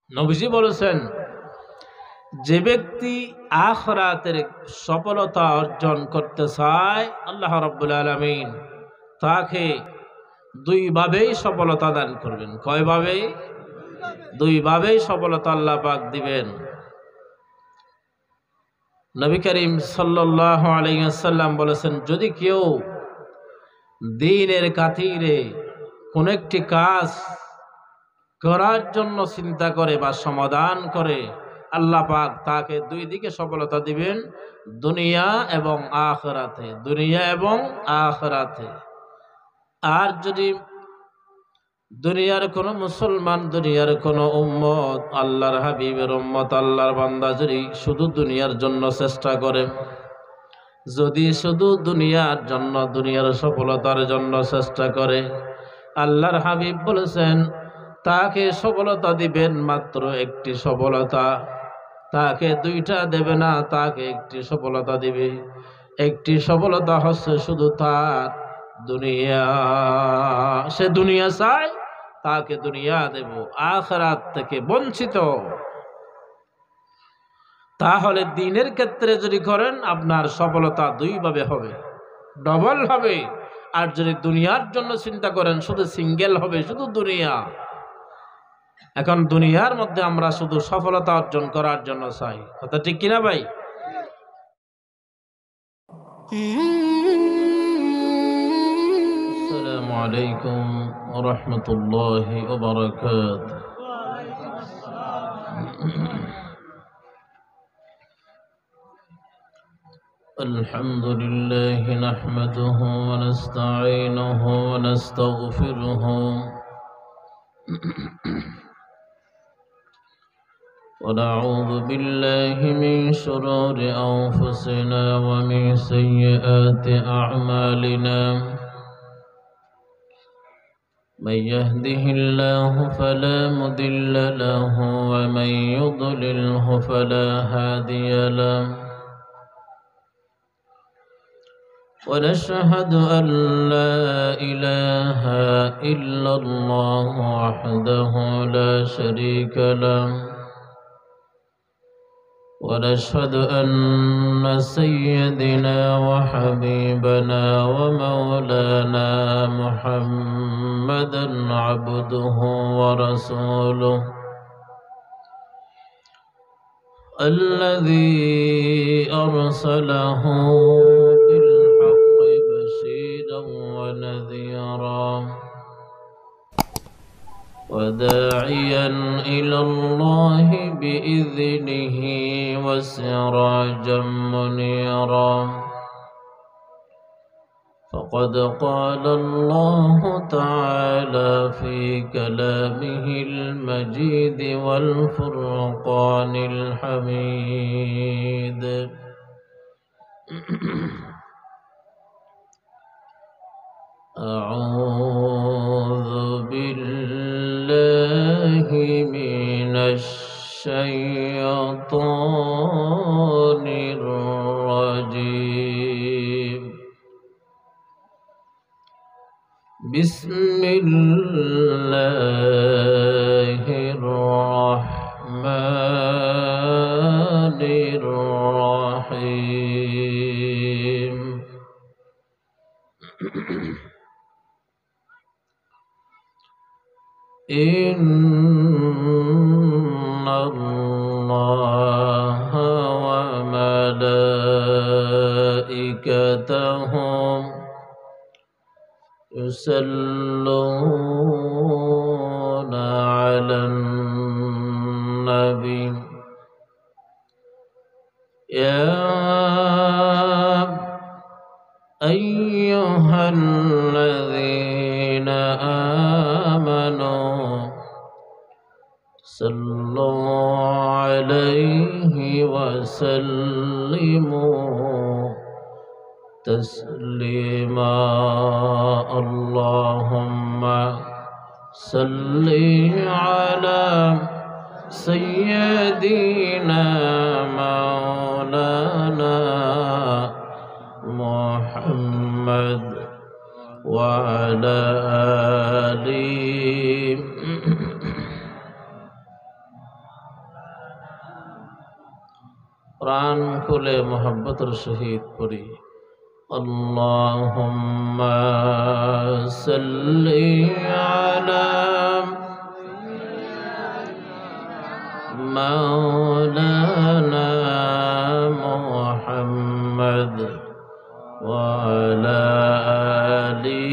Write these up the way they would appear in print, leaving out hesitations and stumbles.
নবীজি বলেছেন, যে ব্যক্তি আখিরাতের সফলতা অর্জন করতে চায় আল্লাহ রাব্বুল আলামিন তাকে দুইভাবেই সফলতা দান করবেন। কয়ভাবে? দুইভাবেই সফলতা আল্লাহ পাক দিবেন। নবী করিম সাল্লাল্লাহু আলাইহি ওয়াসাল্লাম বলেছেন, যদি কেউ দ্বীনের খাতিরে কোন একটি কাজ করার জন্য চিন্তা করে বা সমাধান করে, আল্লাহ পাক তাকে দুই দিকে সফলতা দিবেন, দুনিয়া এবং আখিরাতে, দুনিয়া এবং আখিরাতে। আর যদি দুনিয়ার কোন মুসলমান, দুনিয়ার কোন উম্মত, আল্লাহর হাবিবের উম্মত, আল্লাহর বান্দা যদি শুধু দুনিয়ার জন্য চেষ্টা করে, যদি শুধু দুনিয়ার জন্য, দুনিয়ার সফলতার জন্য চেষ্টা করে, আল্লাহর হাবিব বলেছেন তাকে সফলতা দিবেন মাত্র একটি সফলতা, তাকে দুইটা দেবে না, তাকে একটি সফলতা দিবে। একটি সফলতা হচ্ছে শুধু তার দুনিয়া, সে দুনিয়া চায়, তাকে দুনিয়া দেব, আখিরাত থেকে বঞ্চিত। তাহলে দ্বীনের ক্ষেত্রে যদি করেন আপনার সফলতা দুইভাবে হবে, ডবল হবে। আর যদি দুনিয়ার জন্য চিন্তা করেন শুধু সিঙ্গেল হবে, শুধু দুনিয়া। এখন দুনিয়ার মধ্যে আমরা শুধু সফলতা অর্জন করার জন্য চাই, কথা ঠিক কিনা ভাই? আসসালামু আলাইকুম ওয়া রাহমাতুল্লাহি ওয়া বারাকাতুহু। الحمد لله نحمده ونستعينه ونستغفره ونعوذ بالله من شرور أنفسنا ومن سيئات أعمالنا. من يهده الله فلا مضل له ومن يضلله فلا هادي له. ونشهد أن لا إله إلا الله وحده لا شريك له. ونشهد أن سيدنا وحبيبنا ومولانا محمدا عبده ورسوله الذي أرسله بالحق بشيرا ونذيرا وداعيا إلى الله بإذنه وسراجا منيرا. فقد قال الله تعالى في كلامه المجيد والفرقان الحميد: أعوذ بالله من الشيطان الرجيم. بسم الله الرحمن الرحيم. إن الله وملائكته يصلون على النبي يا أيها الذين آمنوا صلوا عليه وسلموا تسليما. اللهم صل على سيدنا مولانا محمد وعلى آله প্রাণ খুলে মোহাব্বতের সহিত পড়ি আল্লাহুম্মা সাল্লি আলা মাওলানা মুহাম্মদ ওয়া আলা আলি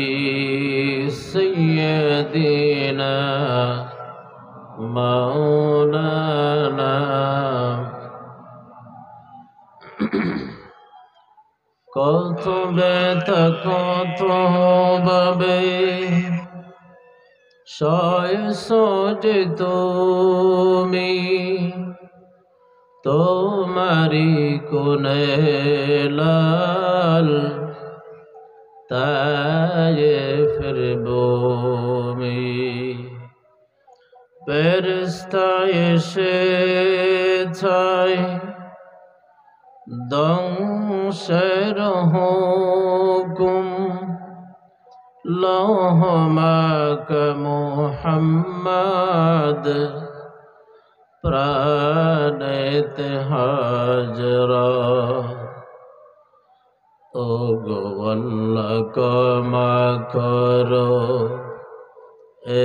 সাইয়্যিদিনা মাওলানা। কত ব্যথা কত ভাবে সয়েছো যে তুমি, তোমারি কোনে লাল তায়েফের ভূমি। ফেরেশতা এসেছে ধ্বংসের হুকুম, লৌহ মাখা মুহাম্মদ প্রাণেতে হাজরা। ও গো আল্লাহ ক্ষমা করো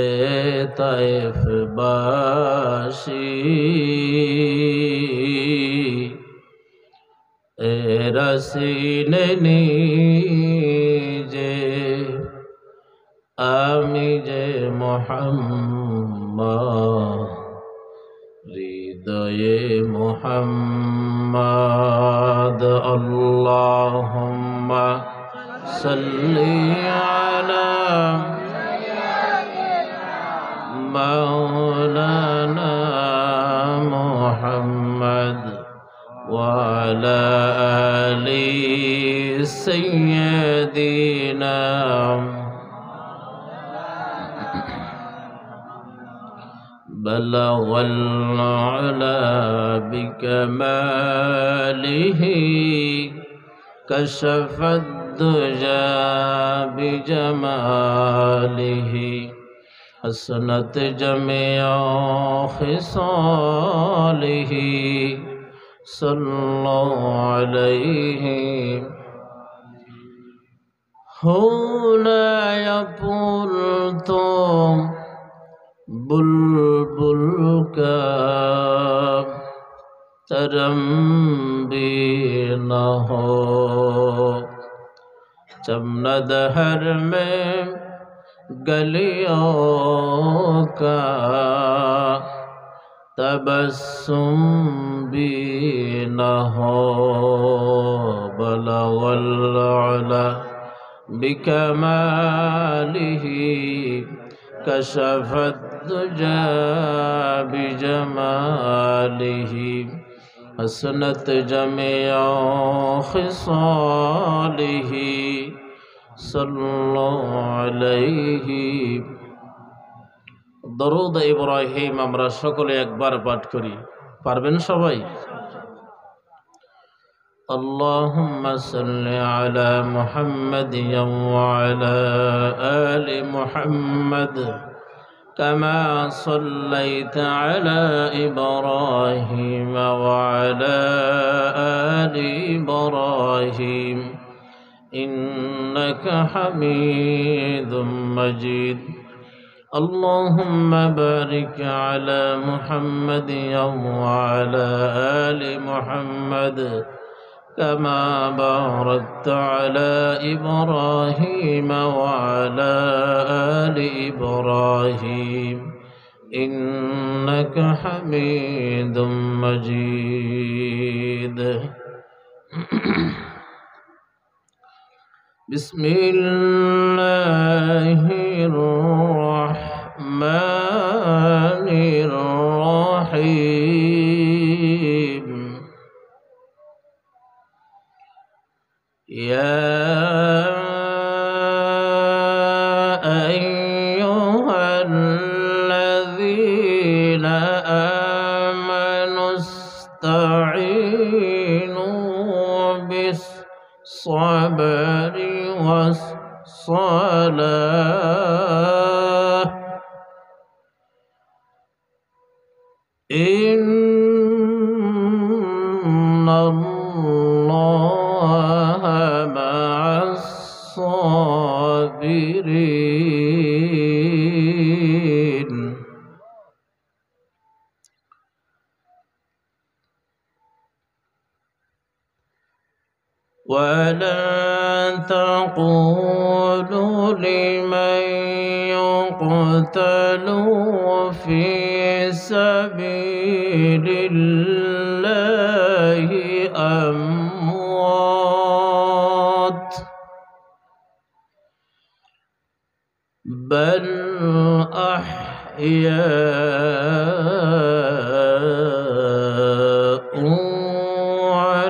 এ তায়েফ বাসী, এরা চিনেনি যে আমি যে মুহাম্মদ, হৃদয়ে মুহাম্মদ। আল্লাহুম্মা সাল্লি আলা মাওলানা মুহাম্মদ ওয়া আলা আলি সাইয়্যিদিনা। بلغ العلا بكماله كشف الدجى بجماله حسنت جميع خصاله صلوا عليه هنا يقولتم बुलबुल का तरम भी न हो, चमनदहर में गलियों का तबस्सुम भी न हो। बलगल उला बिकमालिही कशफ الدجى بجماله حسنت جميع خصاله صلوا عليه। দরুদ ইব্রাহিম আমরা সকলে একবার পাঠ করি, পারবেন সবাই? اللهم صل على محمد وعلى آل محمد كما صليت على إبراهيم وعلى آل إبراهيم إنك حميد مجيد. اللهم بارك على محمد وعلى آل محمد كما باركت على إبراهيم وعلى آل إبراهيم إنك حميد مجيد. بسم الله الرحمن الرحيم. يا أيها الذين آمنوا استعينوا بالصبر والصلاة إن ولا تقولوا لمن يقتل في سبيل الله أموات بل أحياء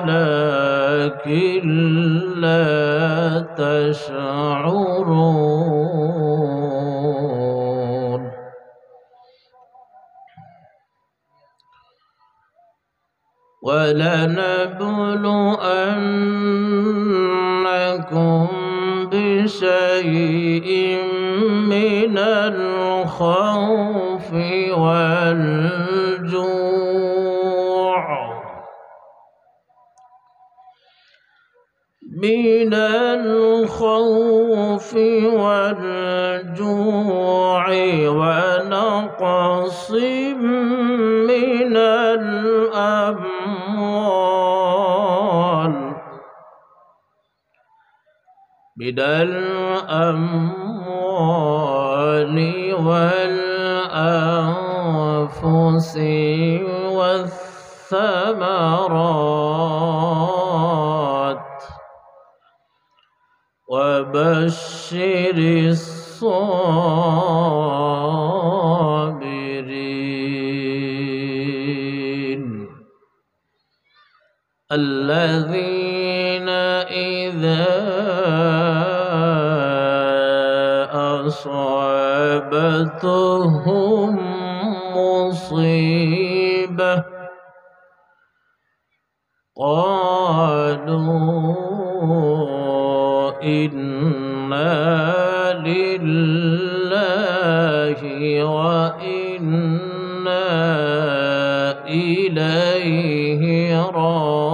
ولكن لا تشعرون ولنبلونكم بشيء من الخوف والجوع ونقص من الأموال والأنفس والثمرات وبشر الصابرين الذين إذا أصابتهم مصيبة قالوا إنا لله وإنا إليه راجعون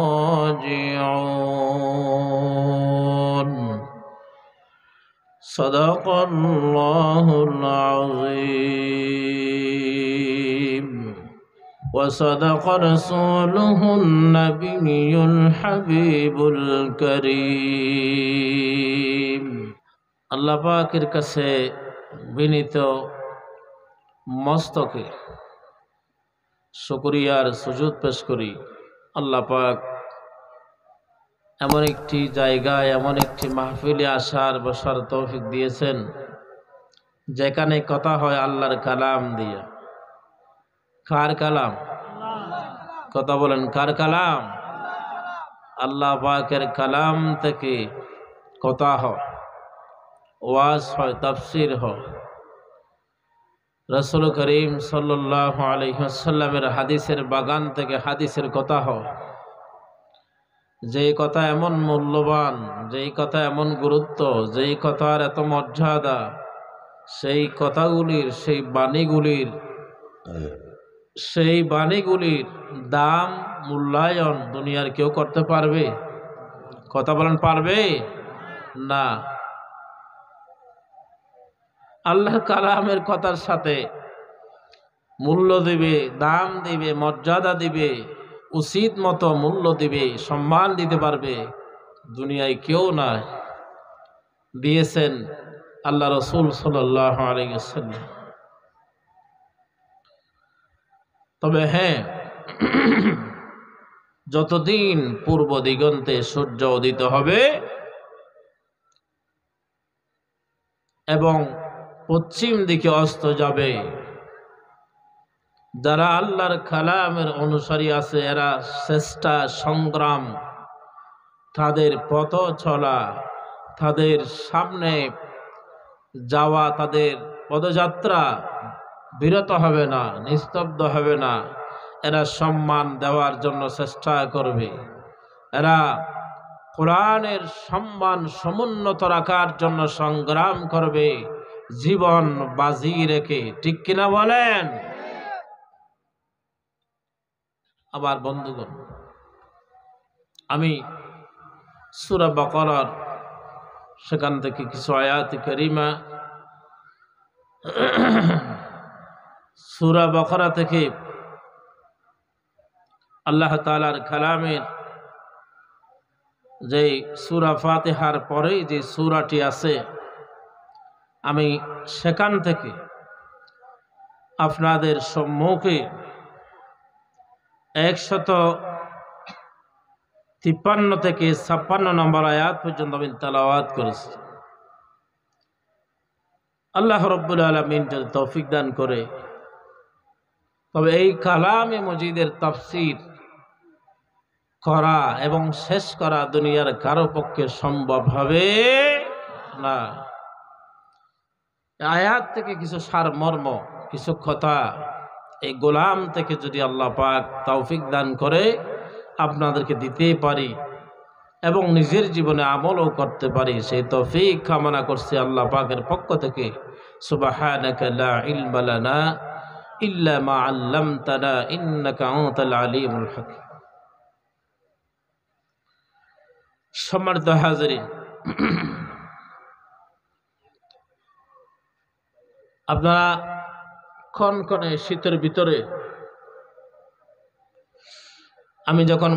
صدق الله العظيم وصدق رسوله النبي الحبيب الكريم আল্লাহ পাকের কাছে বিনীত মস্তকে শুকরিয়ার সুজুদ পেশ করি। আল্লাহ পাক এমন একটি জায়গায় এমন একটি মাহফিলে আসার বসার তৌফিক দিয়েছেন যেখানে কথা হয় আল্লাহর কালাম দিয়ে। কার কালাম? কথা বলেন, কার কালাম? আল্লাহ পাকের কালাম থেকে কথা হয়, ওয়াজ হয়, তাফসীর হয়। রাসূল করিম সাল্লাল্লাহু আলাইহি ওয়াসাল্লামের হাদিসের বাগান থেকে হাদিসের কথা হয়। যেই কথা এমন মূল্যবান, যেই কথা এমন গুরুত্ব, যেই কথার এত মর্যাদা, সেই কথাগুলির সেই বাণীগুলির দাম মূল্যায়ন দুনিয়ার কেউ করতে পারবে? কথা বলেন, পারবে না। আল্লাহর কালামের কথার সাথে মূল্য দিবে, দাম দিবে, মর্যাদা দিবে, উচিত মতো মূল্য দিবে, সম্মান দিতে পারবে দুনিয়ায় কেউ না। দিয়েছেন আল্লাহ রাসূল সাল্লাল্লাহু আলাইহি ওয়াসাল্লাম। তবে হ্যাঁ, যতদিন পূর্ব দিগন্তে সূর্য উদিত হবে এবং পশ্চিম দিকে অস্ত যাবে, যারা আল্লাহর কালামের অনুসারী আছে এরা চেষ্টা সংগ্রাম, তাদের পথ চলা, তাদের সামনে যাওয়া, তাদের পদযাত্রা বিরত হবে না, নিস্তব্ধ হবে না। এরা সম্মান দেওয়ার জন্য চেষ্টা করবে, এরা কোরআনের সম্মান সমুন্নত রাখার জন্য সংগ্রাম করবে, জীবন বাজি রেখে। ঠিক কিনা বলেন? আমার বন্ধুগণ, আমি সূরা বাকারার সেখান থেকে কিছু আয়াত কারিমা, সূরা বাকারা থেকে আল্লাহ তাআলার কালামের যে সূরা ফাতিহার পরেই যে সূরাটি আছে, আমি সেখান থেকে আপনাদের সম্মুখে 153 থেকে 56 নম্বর আয়াত পর্যন্ত আমি তেলাওয়াত করেছি। আল্লাহ রাব্বুল আলামিন যদি তৌফিক দান করে তবে এই কালামে মজিদের তাফসীর করা এবং শেষ করা দুনিয়ার কারো পক্ষে সম্ভব হবে না। আয়াত থেকে কিছু সারমর্ম, কিছু কথা এই গোলাম থেকে যদি আল্লাহ পাক তৌফিক দান করে আপনাদেরকে দিতেই পারি এবং নিজের জীবনে আমলও করতে পারি, সেই তৌফিক কামনা করছি আল্লাহ পাকের পক্ষ থেকে। সুবহানাকা লা ইলমা লানা ইল্লা মা আল্লামতানা ইন্নাকা আনতাল আলিমুল হাকীম। সম্মানিত হাজিরিন, আপনারা কনকনে শীতের ভিতরে, আমি যখন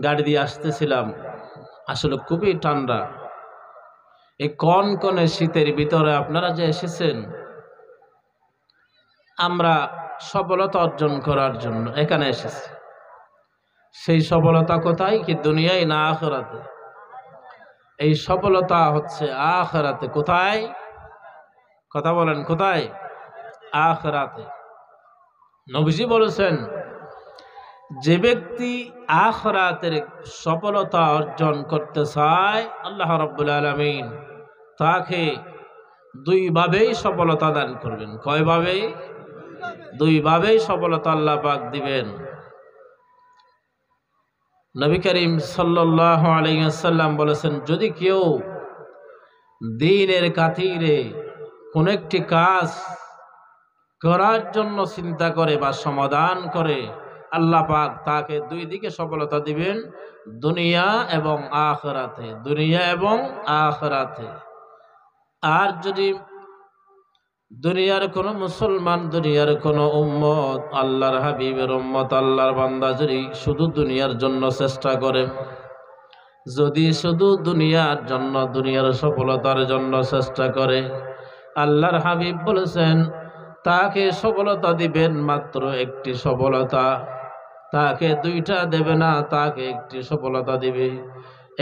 গাড়ি দিয়ে আসতেছিলাম, আসলে খুবই ঠান্ডা, এই কনকনে শীতের ভিতরে আপনারা যে এসেছেন, আমরা সফলতা অর্জন করার জন্য এখানে এসেছি। সেই সফলতা কোথায়? কি দুনিয়ায় না আখিরাতে? এই সফলতা হচ্ছে আখিরাতে। কোথায়? কথা বলেন, কোথায়? আখিরাতে। নবীজি বলেছেন, যে ব্যক্তি আখিরাতের সফলতা অর্জন করতে চায় আল্লাহ রাব্বুল আলামিন তাকে দুইভাবেই সফলতা দান করবেন। কয়ভাবে? দুইভাবেই সফলতা আল্লাহ পাক দিবেন। নবী করিম সাল্লাল্লাহু আলাইহি ওয়াসাল্লাম বলেছেন, যদি কেউ দ্বীনের খাতিরে কোন একটি কাজ করার জন্য চিন্তা করে বা সমাধান করে, আল্লাহ পাক তাকে দুই দিকে সফলতা দিবেন, দুনিয়া এবং আখিরাতে। দুনিয়া এবং আখিরাতে। আর যদি দুনিয়ার কোন মুসলমান, দুনিয়ার কোন উম্মত, আল্লাহর হাবিবের উম্মত, আল্লাহর বান্দা যদি শুধু দুনিয়ার জন্য চেষ্টা করে, যদি শুধু দুনিয়ার জন্য, দুনিয়ার সফলতার জন্য চেষ্টা করে, আল্লাহর হাবিব বলেছেন তাকে সফলতা দিবেন মাত্র একটি সফলতা, তাকে দুইটা দেবে না, তাকে একটি সফলতা দিবে।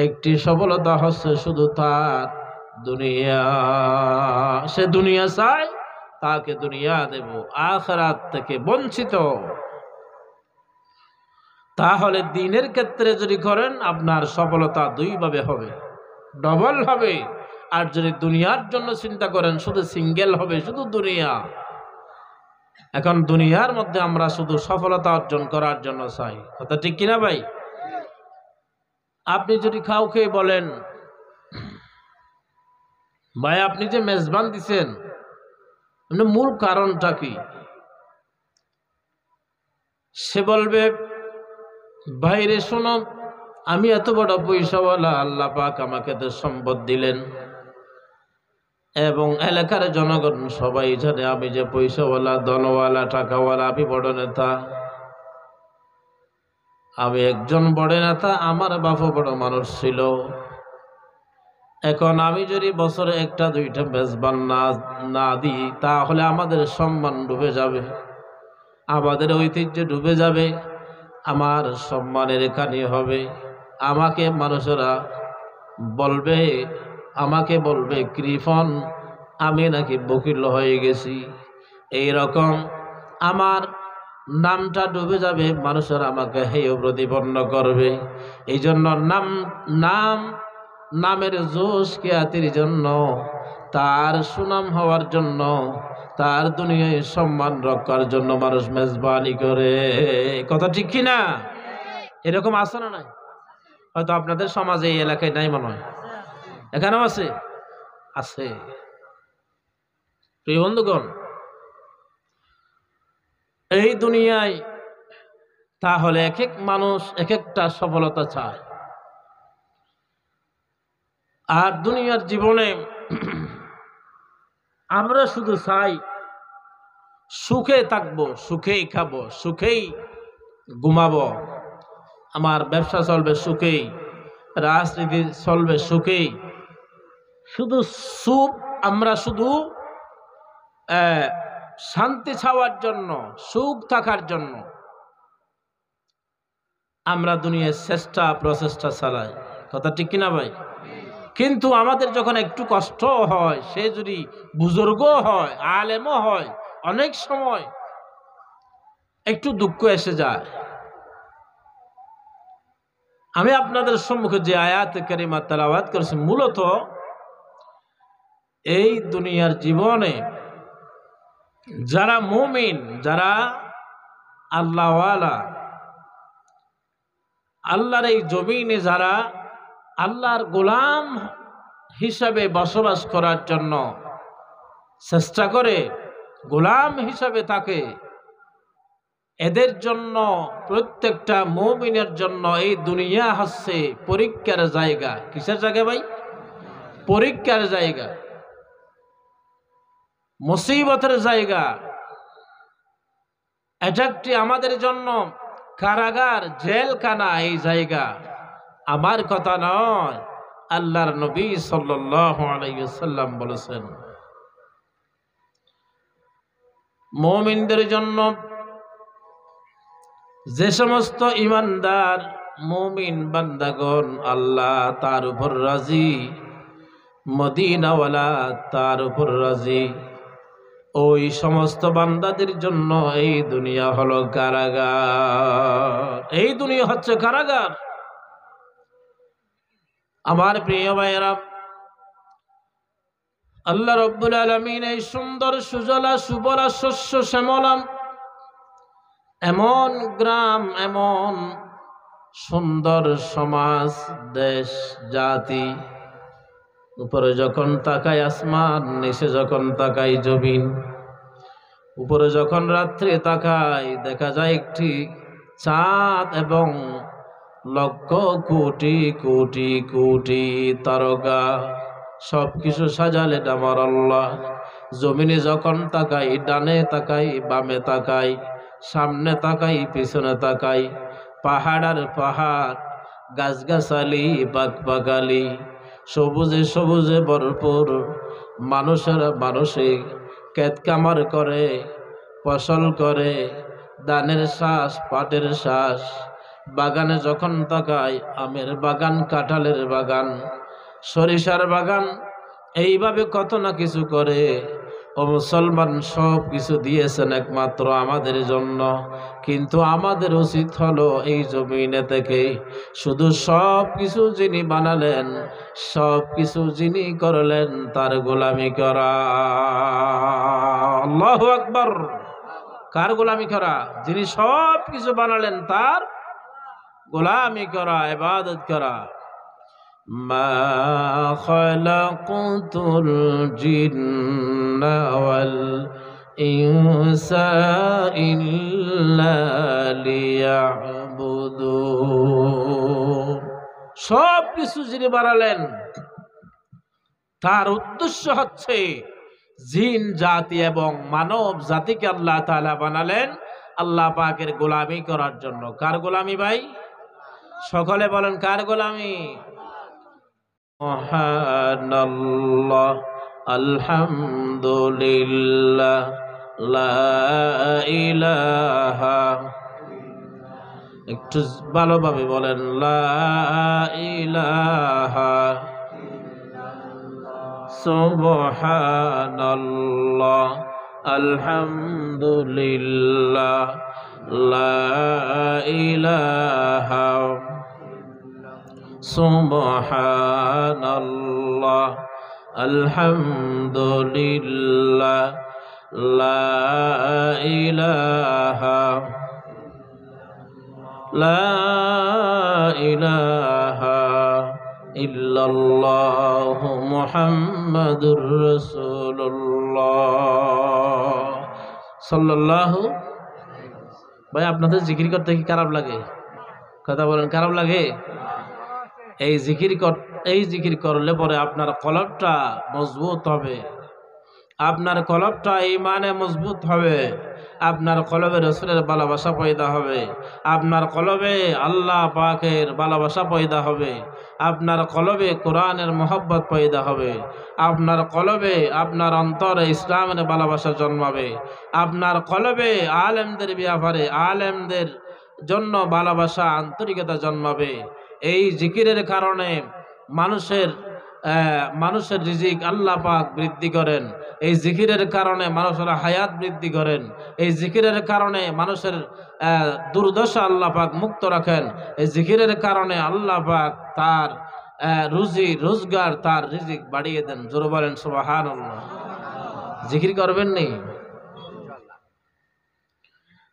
একটি সফলতা হচ্ছে শুধু তার দুনিয়া। সে দুনিয়া চায়, তাকে দুনিয়া দেব। আখিরাত থেকে বঞ্চিত। তাহলে দ্বীনের ক্ষেত্রে যদি করেন, আপনার সফলতা দুইভাবে হবে, ডবল হবে। আর যদি দুনিয়ার জন্য চিন্তা করেন, শুধু সিঙ্গেল হবে, শুধু দুনিয়া। এখন দুনিয়ার মধ্যে আমরা শুধু সফলতা অর্জন করার জন্য চাই, কথা ঠিক কিনা ভাই? আপনি যদি কাউকে বলেন, ভাই আপনি যে মেজবান দিছেন, মূল কারণটা কি? সে বলবে, ভাইরে শোনো, আমি এত বড় পয়সাওয়ালা, আল্লাহ পাক আমাকে তো সম্পদ দিলেন এবং এলাকার জনগণ সবাই জানে আমি যে পয়সাওয়ালা, ধনওয়ালা, টাকাওয়ালা, আমি বড় নেতা। আমি একজন বড় নেতা, আমার বাপও বড় মানুষ ছিল। এখন আমি যদি বছরে একটা দুইটা মেজবান না দিই, তাহলে আমাদের সম্মান ডুবে যাবে, আমাদের ঐতিহ্য ডুবে যাবে, আমার সম্মানের খানি হবে। আমাকে মানুষেরা বলবে, কৃপণ, আমি নাকি বকিল হয়ে গেছি। এই রকম আমার নামটা ডুবে যাবে, মানুষেরা আমাকে হেয় প্রতিপন্ন করবে। এই জন্য নামের জোশ খ্যাতির জন্য, তার সুনাম হওয়ার জন্য, তার দুনিয়ায় সম্মান রক্ষার জন্য মানুষ মেজবানি করে। কথা ঠিক কিনা? এরকম আছে না নাই? হয়তো আপনাদের সমাজে, এই এলাকায় নাই মনে হয়, এখানেও আছে। আছে। প্রিয় বন্ধুগণ, এই দুনিয়ায় তাহলে এক এক মানুষ এক একটা সফলতা চায়। আর দুনিয়ার জীবনে আমরা শুধু চাই সুখে থাকবো, সুখেই খাবো, সুখেই ঘুমাবো, আমার ব্যবসা চলবে সুখেই, রাজনীতি চলবে সুখেই, শুধু সুখ, আমরা শুধু শান্তি ছাওয়ার জন্য, সুখ থাকার জন্য আমরা দুনিয়ার চেষ্টা প্রচেষ্টা চালাই। কথা ঠিক কিনা ভাই? কিন্তু আমাদের যখন একটু কষ্ট হয়, সে যদি বুজুর্গ হয়, আলেমও হয়, অনেক সময় একটু দুঃখ এসে যায়। আমি আপনাদের সম্মুখে যে আয়াত কারিমা তেলাওয়াত করেছি, মূলত এই দুনিয়ার জীবনে যারা মুমিন, যারা আল্লাহওয়ালা, আল্লাহর এই জমিনে যারা আল্লাহর গোলাম হিসাবে বসবাস করার জন্য চেষ্টা করে, গোলাম হিসাবে থাকে, এদের জন্য, প্রত্যেকটা মুমিনের জন্য এই দুনিয়া হচ্ছে পরীক্ষার জায়গা। কিসের জায়গা ভাই? পরীক্ষার জায়গা, মুসিবতের জায়গা। এটা একটি আমাদের জন্য কারাগার, জেলখানা। এই জায়গা আমার কথা নয়, আল্লাহর নবী সাল্লাল্লাহু আলাইহি ওয়াসাল্লাম বলেছেন, মুমিনদের জন্য, যে সমস্ত ইমানদার মুমিন বান্দাগণ আল্লাহ তার উপর রাজি, মদিনাওয়ালা তার উপর রাজি, ওই সমস্ত বান্দাদের জন্য এই দুনিয়া হলো কারাগার। এই দুনিয়া হচ্ছে কারাগার। আমার প্রিয় ভাইয়েরা, আল্লাহ রাব্বুল আলামিন এই সুন্দর সুজলা সুবলা শস্য শ্যামলা এমন গ্রাম, এমন সুন্দর সমাজ, দেশ, জাতি, উপরে যখন তাকাই আসমান, নিচে যখন তাকাই জমিন, উপরে যখন রাত্রে তাকাই দেখা যায় একটি চাঁদ এবং লক্ষ কোটি কোটি কোটি তারকা, সবকিছু সাজালেন আমার আল্লাহ। জমিনে যখন তাকাই, ডানে তাকাই, বামে তাকাই, সামনে তাকাই, পিছনে তাকাই, পাহাড় আর পাহাড়, গাছগাছালি, বাগবাগালি, সবুজে সবুজে ভরপুর, মানুষেরা মানুষে ক্ষেত কামার করে, ফসল করে, ধানের শ্বাস, পাটের শ্বাস। বাগানে যখন তাকাই, আমের বাগান, কাঁঠালের বাগান, সরিষার বাগান, এইভাবে কত না কিছু করে। ও মুসলমান, সব কিছু দিয়েছেন একমাত্র আমাদের জন্য, কিন্তু আমাদের উচিত হলো এই জমিনে থেকে শুধু সব কিছু যিনি বানালেন, সব কিছু যিনি করলেন, তার গোলামি করা। আল্লাহু আকবার। কার গোলামি করা? যিনি সব কিছু বানালেন তার গোলামি করা, ইবাদত করা। মা খালাকুতুল জিন্না ওয়াল ইনসা ইল্লা লিয়াবুদুন। সব কিছু যিনি বানালেন তার উদ্দেশ্য হচ্ছে জিন জাতি এবং মানব জাতিকে আল্লাহ তাআলা বানালেন আল্লাহ পাকের গোলামি করার জন্য। কার গোলামি ভাই? সকলে বলেন, কার গোলামি? সুবহানাল্লাহ, আলহামদুলিল্লাহ, লা ইলাহা, একটু ভালোভাবে বলেন, লা ইলাহা, সুবহানাল্লাহ, আলহামদুলিল্লাহ, লা ইলাহা, সুবহানাল্লাহ, আলহামদুলিল্লাহ, লা ইলাহা, লা ইলাহা ইল্লাল্লাহু মুহাম্মাদুর রাসূলুল্লাহ সাল্লাল্লাহু। ভাই, আপনাদের জিকির করতে কি খারাপ লাগে? কথা বলেন, খারাপ লাগে? এই জিকির করলে পরে আপনার কলবটা মজবুত হবে, আপনার কলবটা ঈমানে মজবুত হবে, আপনার কলবে রসুলের ভালোবাসা পয়দা হবে, আপনার কলবে আল্লাহ পাকের ভালোবাসা পয়দা হবে, আপনার কলবে কোরআনের মহব্বত পয়দা হবে, আপনার কলবে আপনার অন্তরে ইসলামের ভালোবাসা জন্মাবে, আপনার কলবে আলেমদের ব্যাপারে আলেমদের জন্য ভালোবাসা আন্তরিকতা জন্মাবে। এই জিকিরের কারণে মানুষের রিজিক আল্লাহ পাক বৃদ্ধি করেন। এই জিকিরের কারণে মানুষের হায়াত বৃদ্ধি করেন। এই জিকিরের কারণে মানুষের দুর্দশা আল্লাহ পাক মুক্ত রাখেন। এই জিকিরের কারণে আল্লাহ পাক তার রুজি রোজগার তার রিজিক বাড়িয়ে দেন। জোরে বলেন সুবহানাল্লাহ। জিকির করবেন নি?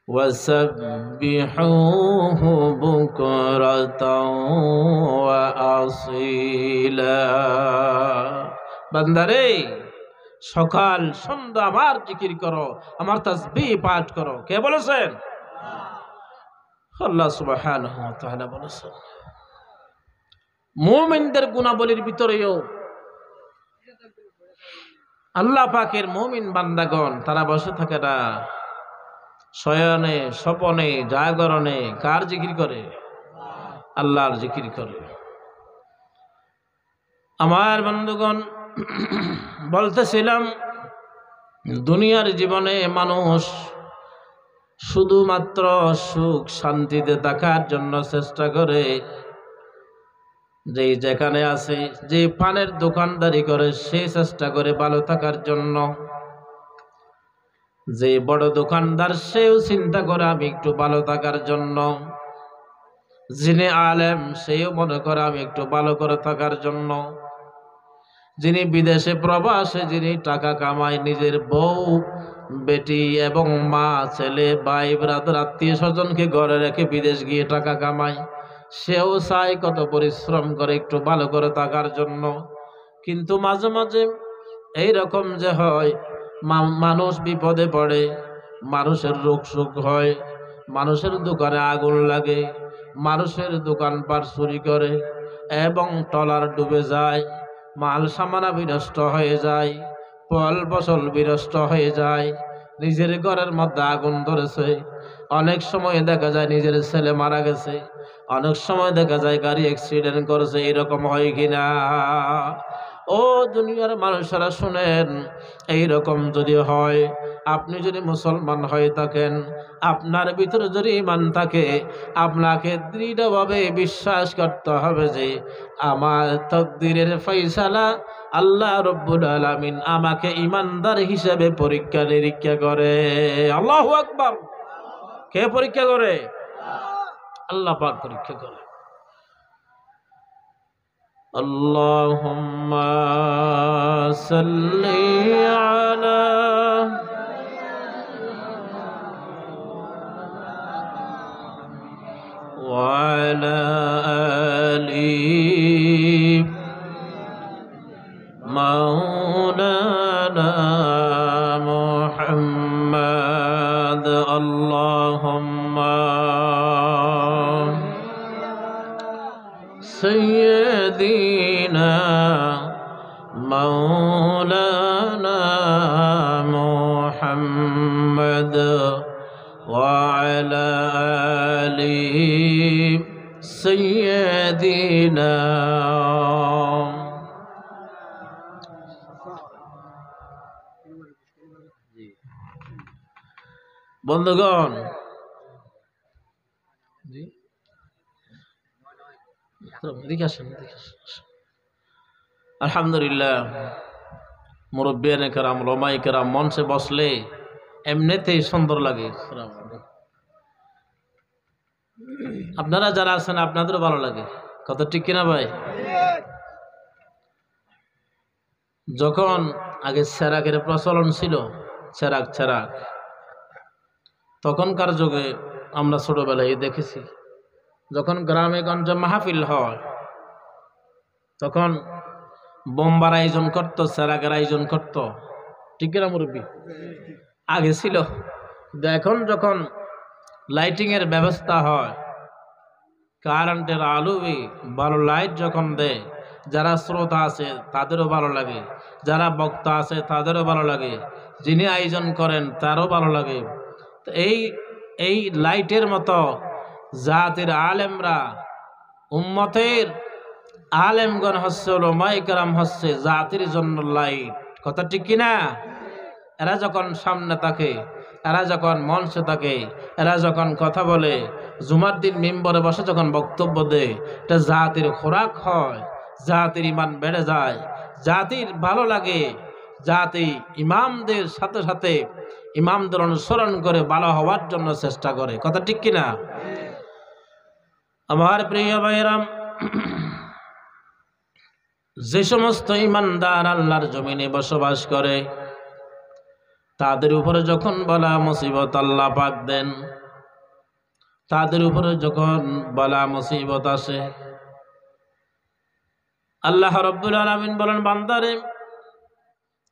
وَسَبِّحُوهُ بُكْرَةً وَأَصِيلًا। বান্দারে, সকাল সন্ধ্যা আমার জিকির করো, আমার তাসবিহ পাঠ করো। কে বলেছেন? আল্লাহ সুবহানাহু ওয়া তাআলা বলেছেন। মুমিনদের গুণাবলীর ভিতরেও আল্লাহ পাকের মুমিন বান্দাগণ তারা বসে থাকে না, শয়নে স্বপনে জাগরণে কার জিকির করে? আল্লাহর জিকির করে। আমার বন্ধুগণ, বলতেছিলাম দুনিয়ার জীবনে মানুষ শুধুমাত্র সুখ শান্তিতে থাকার জন্য চেষ্টা করে। যেখানে আছে, যে পানের দোকানদারি করে সে চেষ্টা করে ভালো থাকার জন্য। যে বড় দোকানদার সেও চিন্তা করে আমি একটু ভালো থাকার জন্য। যিনি আলেম সেও মনে করে আমি একটু ভালো করে থাকার জন্য। যিনি বিদেশে প্রবাসে যিনি টাকা কামায়, নিজের বউ বেটি এবং মা ছেলে ভাই ব্রাদার আত্মীয় স্বজনকে ঘরে রেখে বিদেশ গিয়ে টাকা কামায়, সেও চায় কত পরিশ্রম করে একটু ভালো করে থাকার জন্য। কিন্তু মাঝে মাঝে এইরকম যে হয়, মানুষ বিপদে পড়ে, মানুষের রোগ সুখ হয়, মানুষের দোকানে আগুন লাগে, মানুষের দোকানপাট চুরি করে এবং ট্রলার ডুবে যায়, মাল সামানা বিনষ্ট হয়ে যায়, ফল ফসল বিনষ্ট হয়ে যায়, নিজের ঘরের মধ্যে আগুন ধরেছে। অনেক সময় দেখা যায় নিজের ছেলে মারা গেছে, অনেক সময় দেখা যায় গাড়ি অ্যাক্সিডেন্ট করেছে। এরকম হয় কিনা? ও দুনিয়ার মানুষেরা শুনেন, এইরকম যদি হয়, আপনি যদি মুসলমান হয়ে থাকেন, আপনার ভিতরে যদি ঈমান থাকে, আপনাকে দৃঢ়ভাবে বিশ্বাস করতে হবে যে আমার তাকদীরের ফয়সালা আল্লাহ রব্বুল আলামিন আমাকে ঈমানদার হিসেবে পরীক্ষা নিরীক্ষা করে। আল্লাহু আকবার। কে পরীক্ষা করে? আল্লাহ পাক পরীক্ষা করে। আল্লাহুম্মা সাল্লি আলা ওয়া আলা আলি মাওলানা মুহাম্মাদ। আল্লাহুম্মা সাইয়্যিদিনা মাওলানা মুহাম্মাদ ওয়া আলা আলি সাইয়্যিদিনা। বন্ধুগণ, আলহামদুলিল্লাহ, মুরব্বিয়ানে কেরাম ওলামায়ে কেরাম মঞ্চে বসলে এমনিতেই সুন্দর লাগে। আপনারা যারা আছেন আপনাদেরও ভালো লাগে, কত ঠিক কিনা ভাই? যখন আগে চেরাকের প্রচলন ছিল, চেরাক তখনকার যুগে আমরা ছোটবেলায় দেখেছি, যখন গ্রামে গঞ্জে মাহফিল হয় তখন বোম্বার আয়োজন করতো, চেরাকের আয়োজন করতো, ঠিক কিনা মুরব্বী? আগে ছিল। এখন যখন লাইটিং এর ব্যবস্থা হয়, কারেন্টের আলো ভালো লাইট যখন দেয়, যারা শ্রোতা আছে তাদেরও ভালো লাগে, যারা বক্তা আছে তাদেরও ভালো লাগে, যিনি আয়োজন করেন তারও ভালো লাগে। তো এই লাইটের মতো জাতির আলেমরা, উম্মতের আলেমগণ হচ্ছে, ওলামায়ে কেরাম হচ্ছে জাতির জন্য লাইট। কথা ঠিক কিনা? এরা যখন সামনে থাকে, এরা যখন মঞ্চে থাকে, এরা যখন কথা বলে, জুমার দিন মিম্বরে বসে যখন বক্তব্য দেয়, এটা জাতির খোরাক হয়, জাতির ইমান বেড়ে যায়, জাতির ভালো লাগে, জাতি ইমামদের সাথে সাথে ইমামদের অনুসরণ করে ভালো হওয়ার জন্য চেষ্টা করে। কথা ঠিক কিনা? আমার প্রিয় ভাইরাম, যে সমস্ত ইমানদার আল্লাহর জমিনে বসবাস করে, তাদের উপরে যখন বালা মুসিবত আল্লাহ পাক দেন, তাদের উপরে যখন বালা মুসিবত আসে, আল্লাহ রাব্বুল আলামিন বলেন, বান্দারে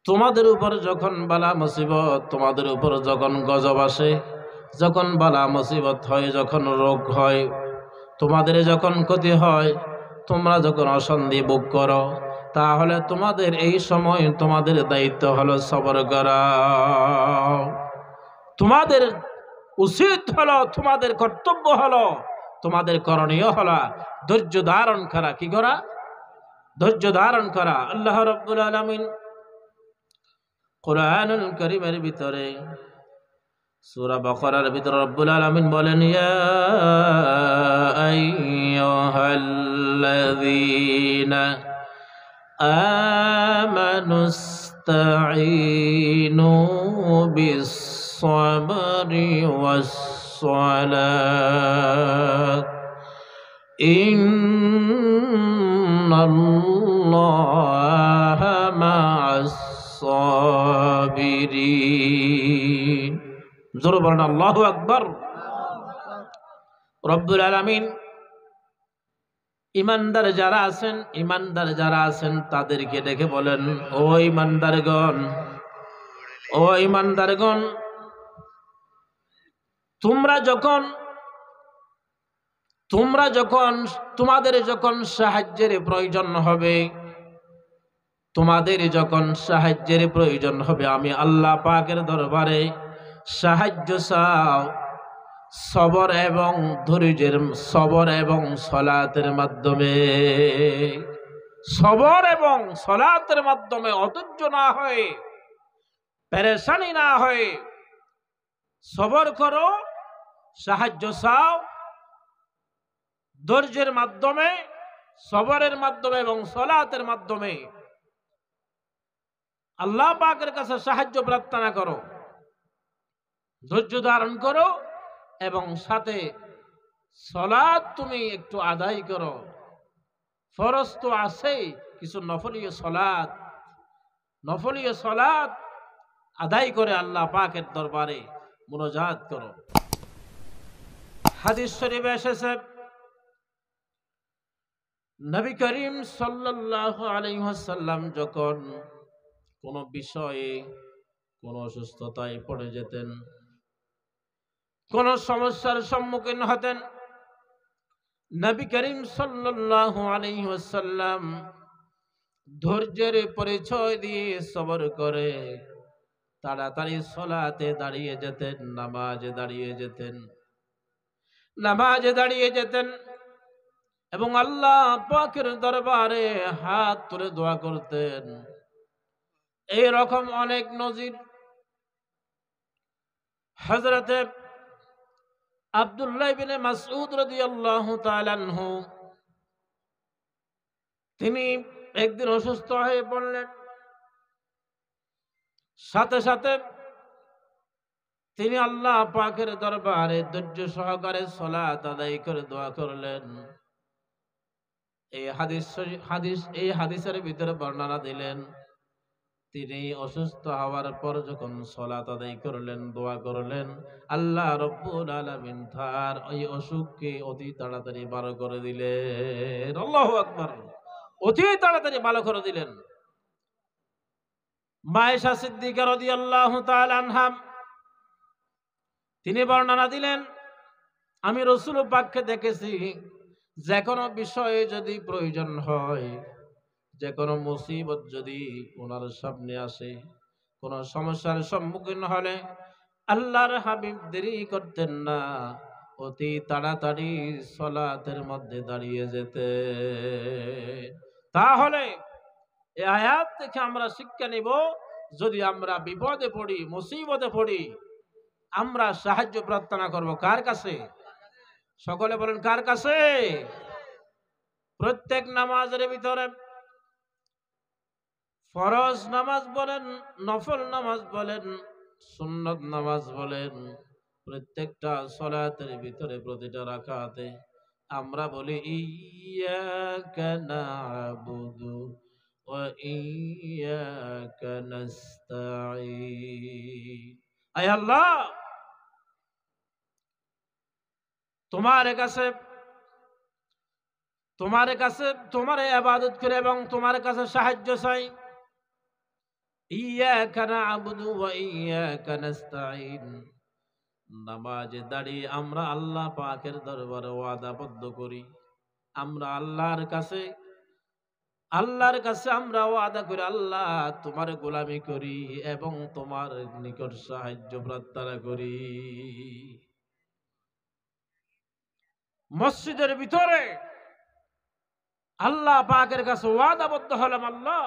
তোমাদের উপর যখন বালা মুসিবত, তোমাদের উপর যখন গজব আসে, যখন বালা মুসিবত হয়, যখন রোগ হয়, তোমাদের যখন ক্ষতি হয়, তোমরা যখন অশান্তি ভোগ করো, তাহলে তোমাদের এই সময় তোমাদের দায়িত্ব হলো সবর করা। তোমাদের উচিত হলো, তোমাদের কর্তব্য হলো, তোমাদের করণীয় হলো ধৈর্য ধারণ করা। কি করা? ধৈর্য ধারণ করা। আল্লাহ রাব্বুল আলামিন কুরআনুল কারীমের ভিতরে সূরা বাকারার ভিতরে রব্বুল আলামিন বলেন, ইয়া আইয়ুহাল্লাযীনা আমানুস্তাঈনু বিস-সাবরি ওয়াস-সালাত ইন্নাল্লাহা মা'আস-সাবিরিন। জোরে বলেন আল্লাহু আকবার। রব্বুল আলামিন ইমানদার যারা আছেন তাদেরকে ডেকে বলেন, ও ইমানদারগণ, তোমরা যখন তোমাদের যখন সাহায্যের প্রয়োজন হবে, আমি আল্লাহ পাকের দরবারে সাহায্য চাও, সবর এবং ধৈর্যের, সবর এবং সলাতের মাধ্যমে, অধৈর্য না হয়ে, পেরেশানি না হয়ে সবর করো, সাহায্য চাও ধৈর্যের মাধ্যমে, সবরের মাধ্যমে এবং সলাতের মাধ্যমে। আল্লাহ পাকের কাছে সাহায্য প্রার্থনা করো, ধৈর্য ধারণ করো এবং সাথে সলাত তুমি একটু আদায় করো। ফরজ তো আছেই, কিছু নফলীয় সলাত আদায় করে আল্লাহ পাকের দরবারে মুনাজাত করো। হাদিস শরীফে এসেছে, নবী করিম সাল্লাল্লাহু আলাইহি ওয়াসাল্লাম যখন কোন বিষয়ে, কোন অসুস্থতায় পড়ে যেতেন, কোন সমস্যার সম্মুখীন হতেন, নবী করিম সাল্লাল্লাহু আলাইহি ওয়াসাল্লাম ধৈর্যের পরিচয় দিয়ে সবর করে তাড়াতাড়ি সলাতে দাঁড়িয়ে যেতেন, নামাজে দাঁড়িয়ে যেতেন এবং আল্লাহ পাকের দরবারে হাত তুলে দোয়া করতেন। এই রকম অনেক নজির হযরতে আব্দুল্লাহ ইবনে মাসউদ রাদিয়াল্লাহু তাআলা আনহু, তিনি একদিন অসুস্থ হয়ে পড়লেন, সাথে সাথে তিনি আল্লাহ পাকের দরবারে ধৈর্য সহকারে সালাত আদায় করে দোয়া করলেন। এই হাদিসের ভিতরে বর্ণনা দিলেন, তিনি অসুস্থ হওয়ার পর যখন সালাত আদায় করলেন, দোয়া করলেন, আল্লাহ রাব্বুল আলামিন তার ওই অসুখকে অতি তাড়াতাড়ি ভালো করে দিলেন। আল্লাহু আকবার। অতি তাড়াতাড়ি ভালো করে দিলেন। মা আয়েশা সিদ্দিকা রাদিয়াল্লাহু তাআলা আনহা তিনি বর্ণনা দিলেন, আমি রাসূল পাককে দেখেছি, যে কোনো বিষয়ে যদি প্রয়োজন হয়, যে কোনো মুসিবত যদি ওনার সামনে আসে, কোন সমস্যার সম্মুখীন হলে আল্লাহর হাবিব দেরি করতেন না, অতি তাড়াতাড়ি সলাতের মধ্যে দাঁড়িয়ে যেতে। তাহলে এই আয়াত থেকে আমরা শিক্ষা নিব, যদি আমরা বিপদে পড়ি, মুসিবতে পড়ি, আমরা সাহায্য প্রার্থনা করব কার কাছে? সকলে বলেন কার কাছে? প্রত্যেক নামাজের ভিতরে, ফরজ নামাজ বলেন, নফল নামাজ বলেন, সুন্নত নামাজ বলেন, প্রত্যেকটা সলাতের ভিতরে প্রতিটা রাকাতে আমরা বলি ইয়্যাকা না'বুদু ওয়া ইয়্যাকা নাস্তাঈন। আয় আল্লাহ, তোমার কাছে তোমার ইবাদত করে এবং তোমার কাছে সাহায্য চাই। ইয়্যাকা না'বুদু ওয়া ইয়্যাকা নাস্তাঈন। নামাজে দাঁড়িয়ে আমরা আল্লাহ পাকের দরবারে ওয়াদাবদ্ধ করি, আমরা আল্লাহর কাছে আমরা ওয়াদা করি, আল্লাহ তোমার গোলামি করি এবং তোমার নিকট সাহায্য প্রার্থনা করি। মসজিদের ভিতরে আল্লাহ পাকের কাছে ওয়াদাবদ্ধ হলাম, আল্লাহ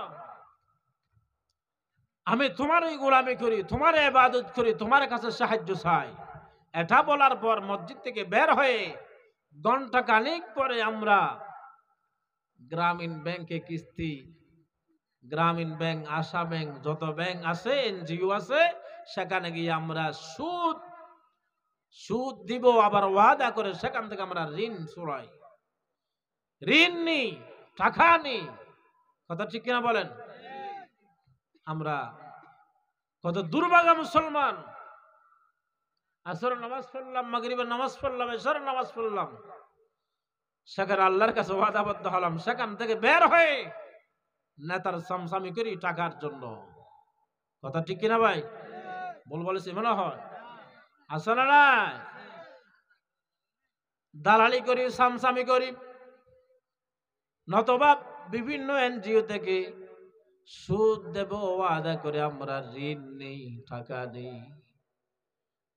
আমি তোমারই গোলামি করি, তোমার ইবাদত করি, তোমার কাছে সাহায্য চাই। এটা বলার পর মসজিদ থেকে বের হয়ে ঘন্টা খানিক পরে আমরা গ্রামীণ ব্যাংকে কিস্তি, গ্রামীণ ব্যাংক, আশা ব্যাংক, যত ব্যাংক আছে, এনজিও আছে, সেখানে গিয়ে আমরা সুদ দিব, আবার ওয়াদা করে সেখান থেকে আমরা ঋণ ছড়াই, ঋণ নিই, টাকা নিই। কথা ঠিক কিনা বলেন? আমরা কত দুর্ভাগা মুসলমান। আসরের নামাজ পড়লাম, মাগরিবের নামাজ পড়লাম, এশারের নামাজ পড়লাম, সেখানে আল্লাহর কাছে ওয়াদাবদ্ধ হলাম, সেখান থেকে বের হয়ে নেতার সামসামি করি টাকার জন্য। কথা ঠিক কিনা ভাই? বলেছি মনে হয়, আছে না নাই? দালালি করি, সামসামি করি, নতবা বিভিন্ন এনজিও থেকে সুদ দেব ওয়াদা করে আমরা ঋণ নেই, টাকা নেই।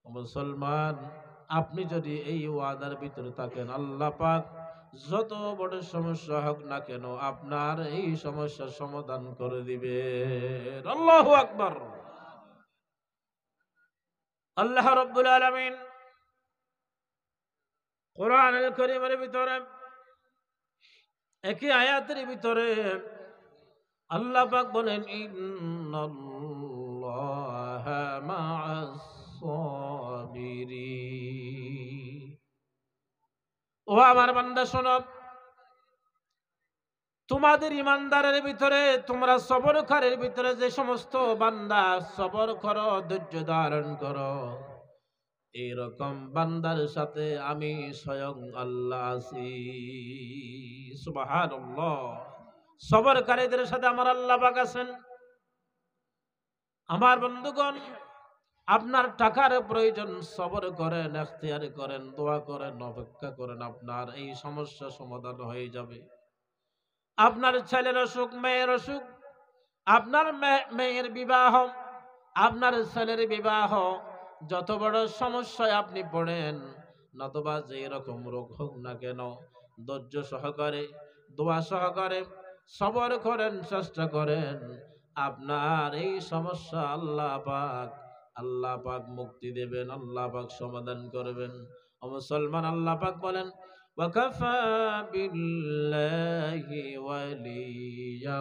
মুসলমান, আপনি যদি এই ওয়াদার ভিতরে থাকেন, আল্লাহ পাক যত বড় সমস্যা হোক না কেন আপনার এই সমস্যার সমাধান করে দিবে। আল্লাহু আকবার। আল্লাহ রাব্বুল আলামিন কোরআনুল কারীমের ভিতরে একই আয়াতের ভিতরে আল্লাহ পাক বলেন, ইন্নাল্লাহা মা'আস সাবিরিন। ও আমার বান্দা শোনো, তোমাদের ইমানদারের ভিতরে, তোমরা সবরকারের ভিতরে যে সমস্ত বান্দা সবর করো, ধৈর্য ধারণ করো, এরকম বান্দার সাথে আমি স্বয়ং আল্লাহ আছি। সুবহানাল্লাহ। সবরকারীদের সাথে আমার আল্লাহ পাক আছেন। আমার বন্ধুগণ, আপনার টাকার প্রয়োজন, সবর করেন, ইখতিয়ার করেন, দোয়া করেন, অপেক্ষা করেন, আপনার এই সমস্যা সমাধান হয়ে যাবে। আপনার ছেলের অসুখ, মেয়ের অসুখ, আপনার মেয়ের বিবাহ, আপনার ছেলের বিবাহ, যত বড় সমস্যায় আপনি পড়েন, নতবা যে রকম রোগ হোক না কেন, ধৈর্য সহকারে, দোয়া সহকারে সবর করেন, চেষ্টা করেন, আপনার এই সমস্যা আল্লাহ পাক মুক্তি দেবেন, আল্লাহ পাক সমাধান করবেন। ও মুসলমান, আল্লাহ পাক বলেন, ওয়াকাফা বিল্লাহি ওয়ালিয়া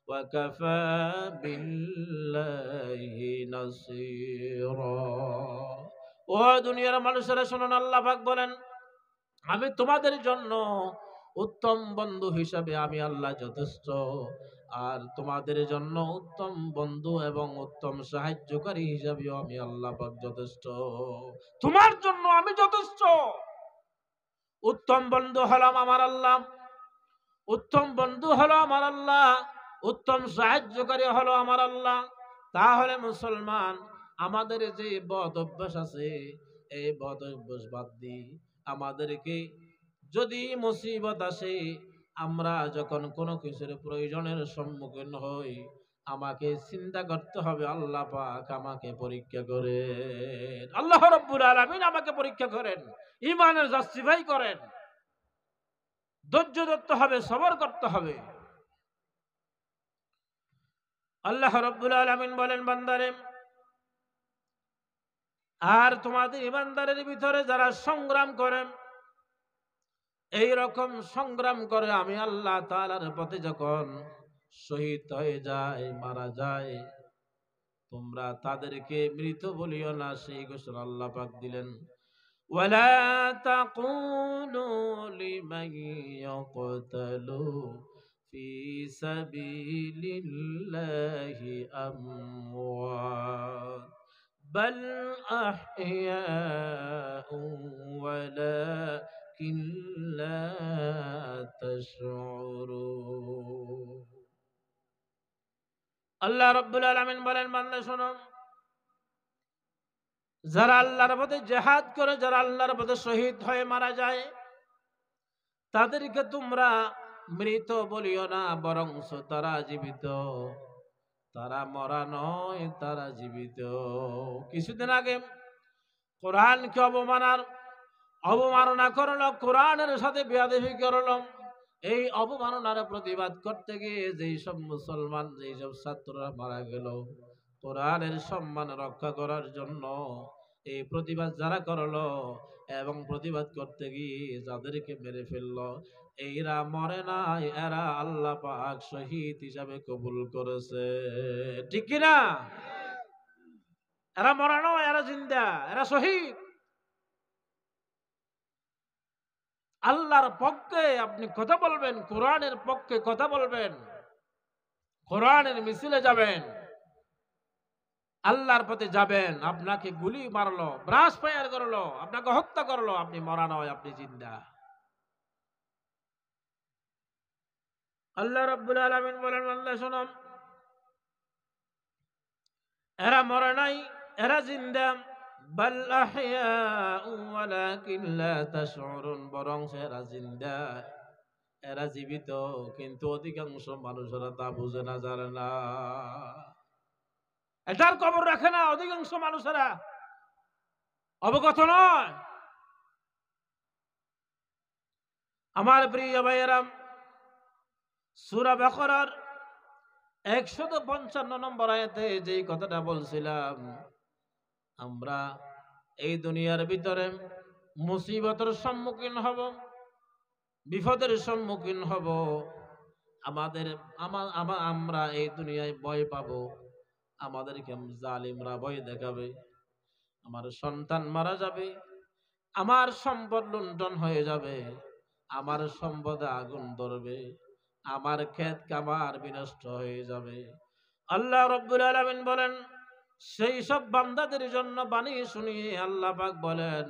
ওয়াকাফা বিল্লাহি নাসীরা। ও দুনিয়ার মানুষেরা শুনুন, আল্লাহ পাক বলেন, আমি তোমাদের জন্য উত্তম বন্ধু হিসাবে আমি আল্লাহ যথেষ্ট, আর তোমাদের জন্য উত্তম বন্ধু এবং উত্তম সাহায্যকারী হিসাবেও আমি আল্লাহ পাক যথেষ্ট। তোমার জন্য আমি যথেষ্ট। উত্তম বন্ধু হলাম আমার আল্লাহ, উত্তম বন্ধু হলো আমার আল্লাহ, উত্তম সাহায্যকারী হলো আমার আল্লাহ। তাহলে মুসলমান, আমাদের যে বদ অভ্যাস আছে, এই বদ অভ্যাস বাদ দিই। আমাদেরকে যদি মুসিবত আসে, আমরা যখন কোনো কিছুর প্রয়োজনের সম্মুখীন হই, আমাকে চিন্তা করতে হবে আল্লাহ পাক আমাকে পরীক্ষা করে। আল্লাহ রাব্বুল আলামিন আমাকে পরীক্ষা করেন, ঈমানের জাস্টিফাই করেন। ধৈর্য ধরতে হবে, সবর করতে হবে। আল্লাহ রাব্বুল আলামিন বলেন, বান্দারে, আর তোমাদের ইমানদারের ভিতরে যারা সংগ্রাম করে, এই রকম সংগ্রাম করে আমি আল্লাহ তাআলার পথে যখন শহীদ হয়ে যায়, মারা যায়, তোমরা তাদেরকে মৃত বলিও না। সেই ঘোষণা আল্লাহ পাক দিলেন, ওয়ালা তাকুলু লিমান ইয়াকতালু ফি সাবিলিল্লাহি আমওয়াত বাল আহইয়াউ ওয়ালাকিন লা তাশউরুন। আল্লাহ রাব্বুল আলামিন বলেন, বান্দা শোনো, যারা আল্লাহর পথে জিহাদ করে, যারা আল্লাহর পথে শহীদ হয়ে মারা যায়, তাদেরকে তোমরা মৃত বলিও না, বরং তারা জীবিত। তারা মরা নয়, তারা জীবিত। কিছুদিন আগে কোরআনকে অবমাননা করলো, কোরআনের সাথে বেয়াদবি করলো। এই অবমাননার প্রতিবাদ করতে গিয়ে যেই সব মুসলমান, যেই সব ছাত্ররা মারা গেল, কোরআনের সম্মান রক্ষা করার জন্য এই প্রতিবাদ যারা করলো এবং প্রতিবাদ করতে গিয়ে যাদেরকে মেরে ফেললো, এরা মরে নাই, এরা আল্লাহ পাক শহীদ হিসাবে কবুল করেছে। ঠিক কিনা? এরা মরা নয়, এরা জিন্দা, এরা শহীদ। আল্লাহর পক্ষে আপনি কথা বলবেন, কোরআনের পক্ষে কথা বলবেন, কোরআনের মিছিলে যাবেন, আল্লাহর পথে যাবেন। আপনাকে গুলি মারলো, ব্রাশ ফায়ার করলো, আপনাকে হত্যা করলো, আপনি মরা নয়, আপনি জিন্দা। আল্লাহ রাব্বুল আলামিন বলেন, বান্দা শোনো, এরা মরে নাই, এরা জিন্দা। বাল আহইয়াউ ওয়ালাকিন লা তাশউরুন, বরং এরা জিন্দা, এরা জীবিত, কিন্তু অধিকাংশ মানুষেরা তা বুঝে না, জানে না। এটার খবর রাখে না, অধিকাংশ মানুষেরা অবগত নয়। আমার প্রিয় ভাইয়েরা, সূরা বাকারার 155 নম্বর আয়াতে যেই কথাটা বলছিলাম, আমরা এই দুনিয়ার ভিতরে মুসিবতের সম্মুখীন হব, বিপদের সম্মুখীন হব। আমরা এই দুনিয়ায় ভয় পাবো, আমাদেরকে জালিমরা ভয় দেখাবে, আমার সন্তান মারা যাবে, আমার সম্পদ লুণ্ঠন হয়ে যাবে, আমার সম্পদে আগুন ধরবে, আমার ক্ষেত কামার বিনষ্ট হয়ে যাবে। আল্লাহ রাব্বুল আলামিন বলেন, সেই সব বান্দাদের জন্য বাণী শুনিয়ে আল্লাহ পাক বলেন,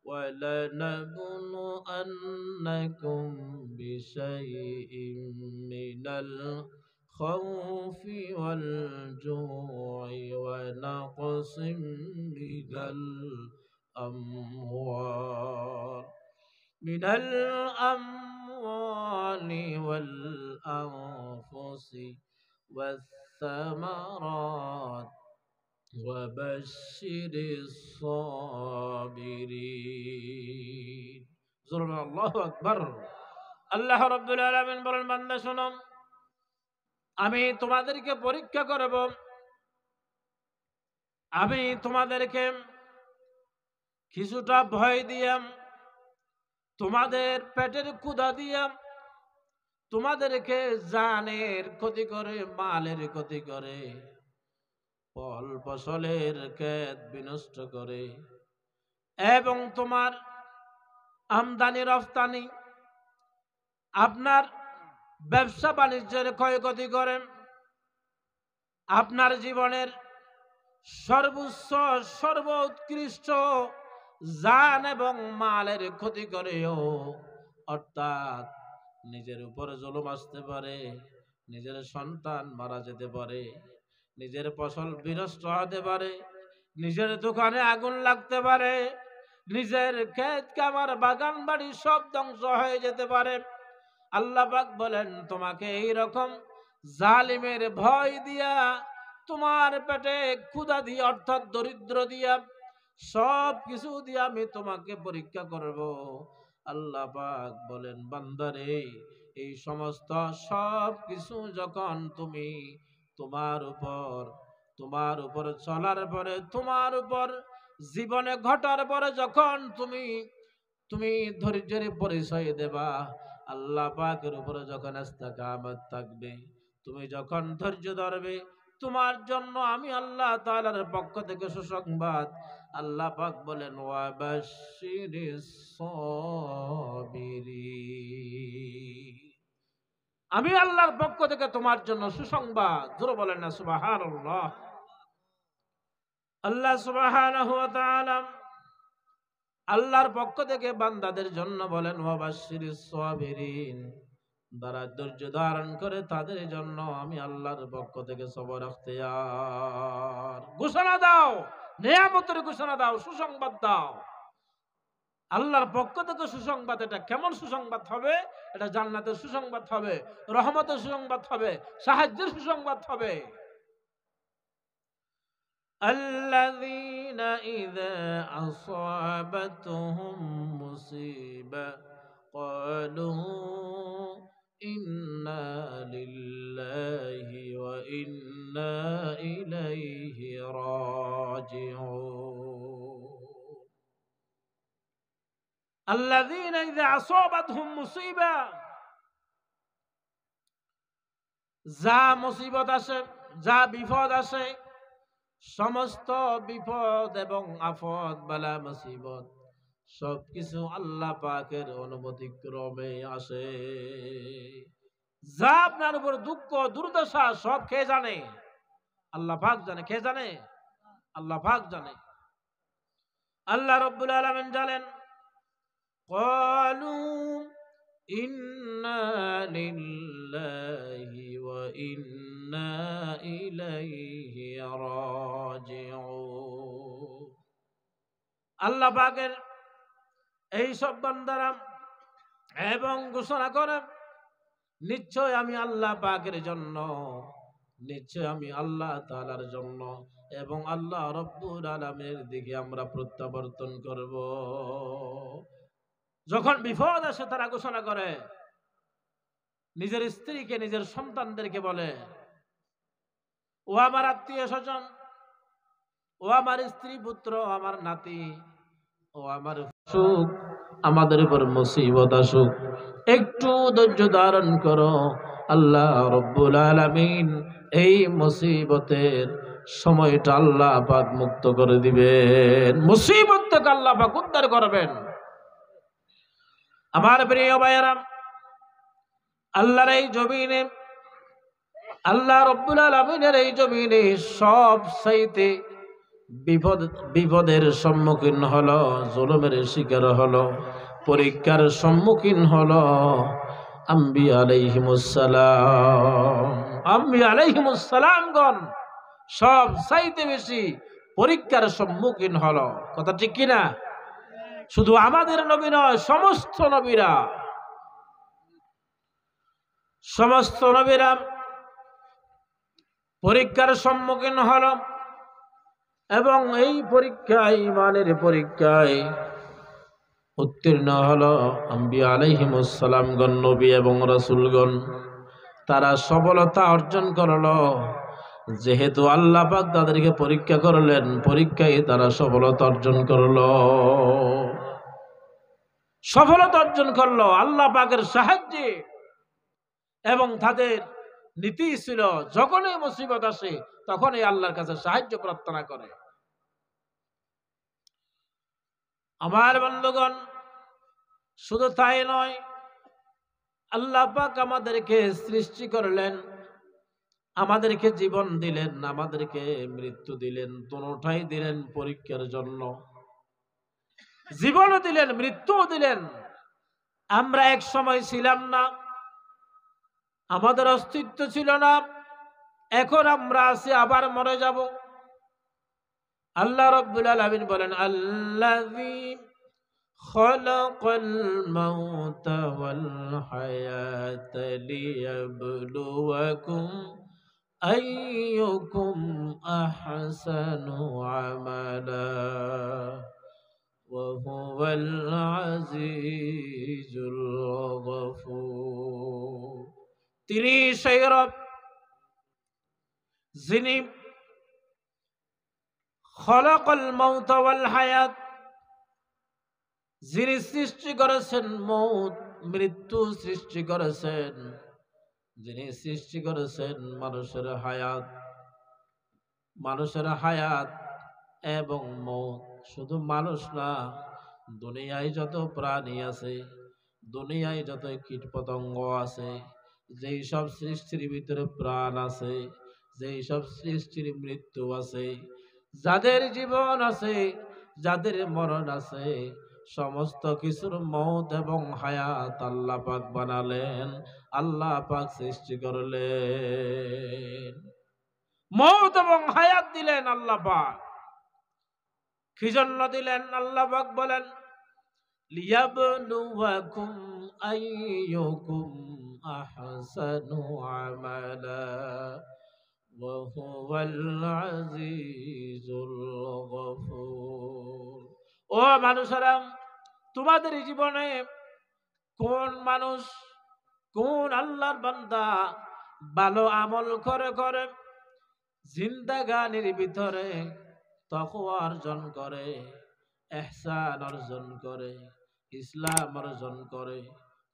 وَلَنَبْلُوَنَّكُمْ بِشَيْءٍ مِّنَ الْخَوْفِ وَالْجُوعِ وَنَقْصٍ مِّنَ الْأَمْوَالِ وَالْأَنفُسِ والثمرات وبشر الصابرين। আল্লাহু আকবার। আল্লাহ রাব্বুল আলামিন বলেন, বান্দা শোনো, আমি তোমাদেরকে পরীক্ষা করব, আমি তোমাদেরকে কিছুটা ভয় দিয়াম, তোমাদের পেটের ক্ষুধা দিয়াম, তোমাদেরকে জানের ক্ষতি করে, মালের ক্ষতি করে, ফল ফসলের ক্ষেত বিনষ্ট করে, এবং তোমার আমদানি রফতানি, আপনার ব্যবসা বাণিজ্যের ক্ষয়ক্ষতি করে, আপনার জীবনের সর্বোচ্চ সর্বোৎকৃষ্ট জান এবং মালের ক্ষতি করেও, অর্থাৎ নিজের উপরে জুলুম আসতে পারে, নিজের সন্তান মারা যেতে পারে, নিজের ফসল বিনষ্ট হতে পারে, নিজের দোকানে আগুন লাগতে পারে, নিজের ক্ষেত খামার বাগান বাড়ি সব ধ্বংস হয়ে যেতে পারে। আল্লাহ পাক বলেন, তোমাকে এই রকম জালিমের ভয় দিয়া, তোমার পেটে ক্ষুধা দিয়া অর্থাৎ দরিদ্র দিয়া, সব কিছু দিয়ে আমি তোমাকে পরীক্ষা করব। আল্লাহ পাক বলেন, বান্দারে, এই সমস্ত সব কিছু যখন তুমি তোমার উপর চলার পরে, তোমার উপর জীবনে ঘটার পরে, যখন তুমি ধৈর্যের পরিচয় দেবা, আল্লাহ পাকের উপরে যখন ইস্তেকামত থাকবে, তুমি যখন ধৈর্য ধরবে, তোমার জন্য আমি আল্লাহ তাআলার পক্ষ থেকে সুসংবাদ। আল্লাহ পাক বলেন, ওয়াবাশশিরিস সাবিরিন, আমি আল্লাহর পক্ষ থেকে তোমার জন্য সুসংবাদ। জোরে বলেন না সুবহানাল্লাহ। আল্লাহ সুবহানাহু ওয়া তাআলা আল্লাহর পক্ষ থেকে বান্দাদের জন্য বলেন, ওয়াবাশশিরিস সাবিরিন, যারা ধৈর্য ধারণ করে তাদের জন্য আমি আল্লাহর পক্ষ থেকে সবর ইখতিয়ার। ঘোষণা দাও, নিয়ামতের ঘোষণা দাও, সুসংবাদ দাও। আল্লাহর পক্ষ থেকে সুসংবাদ। এটা কেমন সুসংবাদ হবে? এটা জান্নাতের সুসংবাদ হবে, রহমতের সুসংবাদ হবে, সাহায্যের সুসংবাদ হবে। الذين إذا أصابتهم مصيبة قالوا إنا لله وإنا إليه راجعون الذين إذا أصابتهم مصيبة, যা মুসিবত আসে, যা বিপদ আসে, সমস্ত বিপদ এবং আফত বালা মুসিবত সবকিছু আল্লাহ পাকের অনুমতি ক্রমে আসে। যা আপনার উপর দুঃখ দুর্দশা সব কে জানে? আল্লাহ পাক জানে। কে জানে? আল্লাহ পাক জানে। আল্লাহ রাব্বুল আলামিন জানেন, ক্বালু ইন্না লিল্লাহি ওয়া ইন্না ইলাইহি রাজিউন। আল্লাহ পাকের এই সব বান্দারা এবং ঘোষণা করে, নিশ্চয় আমি আল্লাহ পাকের জন্য, নিশ্চয় আমি আল্লাহ তাআলার জন্য এবং আল্লাহ রব্বুল আলামিনের দিকে আমরা প্রত্যাবর্তন করব। যখন বিপদ আসে তারা ঘোষণা করে, নিজের স্ত্রীকে, নিজের সন্তানদেরকে বলে, ও আমার আত্মীয় স্বজন, ও আমার স্ত্রী পুত্র, আমার নাতি, ও আমার সুখ, আমাদের উপর মুসিবত আসুক, একটু ধৈর্য ধারণ করো, আল্লাহ রব্বুল আলামিন এই মুসিবতের সময়টা আল্লাহ পাক মুক্ত করে দিবেন, মুসিবত থেকে আল্লাহ পাক উদ্ধার করবেন। আমার প্রিয় ভাইয়েরা, আল্লাহর এই জমিনে, আল্লাহ রব্বুল আলামিনের এই জমিনে সব চাইতে বিপদের সম্মুখীন হলো, জুলুমের শিকার হলো, পরীক্ষার সম্মুখীন হলো আম্বিয়া আলাইহিমুসসালাম। আম্বিয়া আলাইহিমুসসালামগণ সব চাইতে বেশি পরীক্ষার সম্মুখীন হলো। কথা ঠিক কিনা? শুধু আমাদের নবী নয়, সমস্ত নবীরা, সমস্ত নবীরা পরীক্ষার সম্মুখীন হলো এবং এই পরীক্ষায়, ইমানের পরীক্ষায় উত্তীর্ণ হলো আম্বিয়া আলাইহিমুসসালামগণ, নবী এবং রাসূলগণ। তারা সফলতা অর্জন করলো, যেহেতু আল্লাহ পাক তাদেরকে পরীক্ষা করলেন, পরীক্ষায় তারা সফলতা অর্জন করলো, সফলতা অর্জন করলো আল্লাহ পাকের সাহায্যে। এবং তাদের নীতি ছিল, যখনই মুসিবত আসে তখনই আল্লাহর কাছে সাহায্য প্রার্থনা করে। আমার বন্ধুগণ, শুধু তাই নয়, আল্লাহ পাক আমাদেরকে সৃষ্টি করলেন, আমাদেরকে জীবন দিলেন, আমাদেরকে মৃত্যু দিলেন, দুটোটাই দিলেন পরীক্ষার জন্য। জীবনও দিলেন, মৃত্যুও দিলেন। আমরা এক সময় ছিলাম না, আমাদের অস্তিত্ব ছিল না, এখন আমরা আছি, আবার মরে যাব। আল্লাহ রাব্বুল আলামিন বলেন, আল্লাযী খালাকাল মাউতা ওয়াল হায়াতা লিয়াবলুয়াকুম আইয়ুকুম আহসানু আমালা ওয়া হুয়াল আজিজুল গফুর। তিনি সেই রব যিনি খলাকাল মাউতা ওয়াল হায়াত, যিনি সৃষ্টি করেছেন মৌত মৃত্যু সৃষ্টি করেছেন, যিনি সৃষ্টি করেছেন মানুষের হায়াত, মানুষের হায়াত এবং মৌত। শুধু মানুষ না, দুনিয়ায় যত প্রাণী আছে, দুনিয়ায় যত কীট পতঙ্গ আছে, যেই সব সৃষ্টির ভিতরে প্রাণ আছে, যেই সব সৃষ্টির মৃত্যু আছে, যাদের জীবন আছে, যাদের মরণ আছে, সমস্ত কিছুর মৌত এবং হায়াত আল্লাহ পাক বানালেন, আল্লাহ পাক সৃষ্টি করলেন। মৌত এবং হায়াত দিলেন আল্লাহ পাক। কি জন্য দিলেন? আল্লাহ পাক বলেন, লিয়াবলুয়াকুম আইয়ুকুম আহসানু আমালা ওয়া হুয়াল আজিজুল গফুর। ও মানুষেরা, তোমাদের জীবনে কোন মানুষ, কোন আল্লাহর বান্দা ভালো আমল করে করে জিন্দাগানির ভিতরে তাকওয়া অর্জন করে, ইহসান অর্জন করে, ইসলাম অর্জন করে,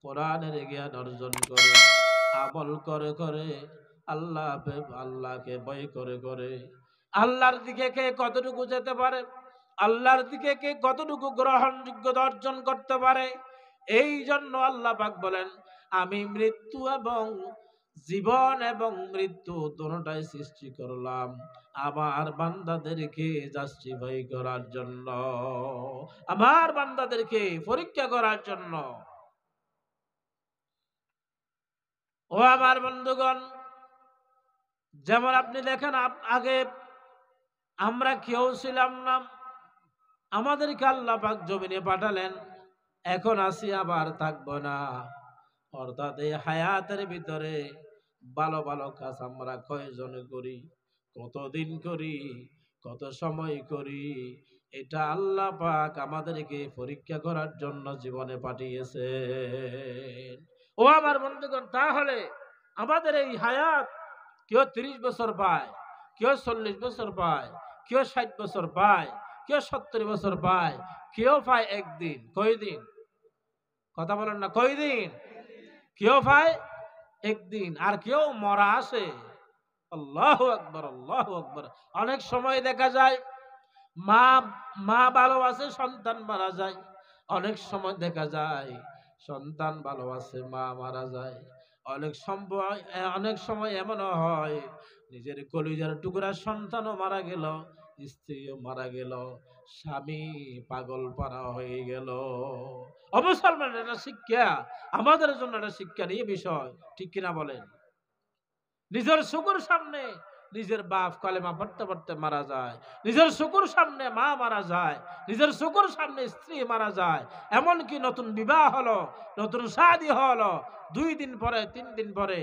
কোরআনের জ্ঞান অর্জন করে, আমল করে করে, আল্লাহকে ভয় করে করে, আল্লাহর দিকে কে কতটুকু যেতে পারে, আল্লাহর দিকে কে কতটুকু গ্রহণযোগ্যতা অর্জন করতে পারে। এই জন্য আল্লাহ পাক বলেন, আমি মৃত্যু এবং জীবন এবং মৃত্যু দুটোটাই সৃষ্টি করলাম আমার বান্দাদেরকে জাস্টিফাই করার জন্য, আমার বান্দাদেরকে পরীক্ষা করার জন্য। ও আমার বন্ধুগণ, যেমন আপনি দেখেন, আগে আমরা কেউ ছিলাম না, আমাদেরকে আল্লাহ পাক জমিনে পাঠালেন, এখন আসি আবার থাকবো না। অর্থাৎ এই হায়াতের ভিতরে ভালো ভালো কাজ আমরা কয়জন করি, কতদিন করি, কত সময় করি, এটা আল্লাহ পাক আমাদেরকে পরীক্ষা করার জন্য জীবনে পাঠিয়েছে। ও আমার বন্ধুগণ, তাহলে আমাদের এই হায়াত কেউ 30 বছর পায়, কেউ 40 বছর পায়, কেউ 60 বছর পায়, কেউ 70 বছর পায়, কেউ পায় একদিন। কয়দিন? কথা বলেন না, কয়দিন? কেউ পায় একদিন, আর কেউ মরা আসে। আল্লাহু আকবার, আল্লাহু আকবার। অনেক সময় দেখা যায় মা ভালো আছে, সন্তান মারা যায়। অনেক সময় দেখা যায় সন্তান ভালো আছে, মা মারা যায়। অনেক সময় এমনও হয় নিজের কলিজার টুকরা সন্তানও মারা গেল, স্ত্রীও মারা গেল, স্বামী পাগল পারা হয়ে গেল। অবসলমান, এটা শিক্ষা আমাদের জন্য, এটা শিক্ষণীয় বিষয়, ঠিক কিনা বলেন? নিজের চোখের সামনে নিজের বাপ কালেমা পড়তে পড়তে মারা যায়, নিজের চোখের সামনে মা মারা যায়, নিজের চোখের সামনে স্ত্রী মারা যায়। এমনকি নতুন বিবাহ হলো, নতুন শাদী হলো, 2 দিন পরে 3 দিন পরে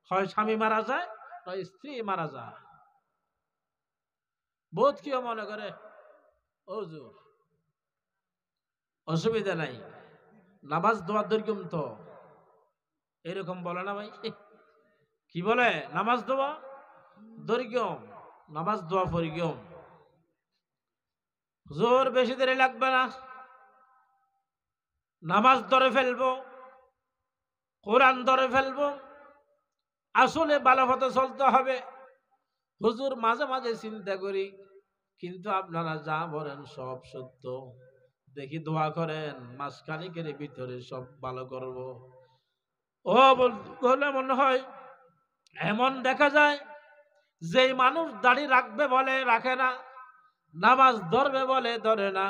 হয় স্বামী মারা যায়, নয় স্ত্রী মারা যায়। বোধ কেউ মনে করে হুজুর অসুবিধা নাই, নামাজ দোয়া দৈর্ঘ্যম তো, এরকম বলে না ভাই? কি বলে? নামাজ দোয়া দৈর্ঘ্যম, নামাজ দোয়া পরিগম। হুজুর বেশি দেরি লাগবে না, নামাজ ধরে ফেলবো, কোরআন ধরে ফেলবো, আসলে ভালো পথে চলতে হবে। হুজুর মাঝে মাঝে চিন্তা করি, কিন্তু আপনারা যা বলেন সব সত্য, দেখি দোয়া করেন মাসখানিকের ভিতরে সব ভালো করব। ও বলে মনে হয় এমন দেখা যায় যে মানুষ দাড়ি রাখবে বলে রাখে না, নামাজ ধরবে বলে ধরে না,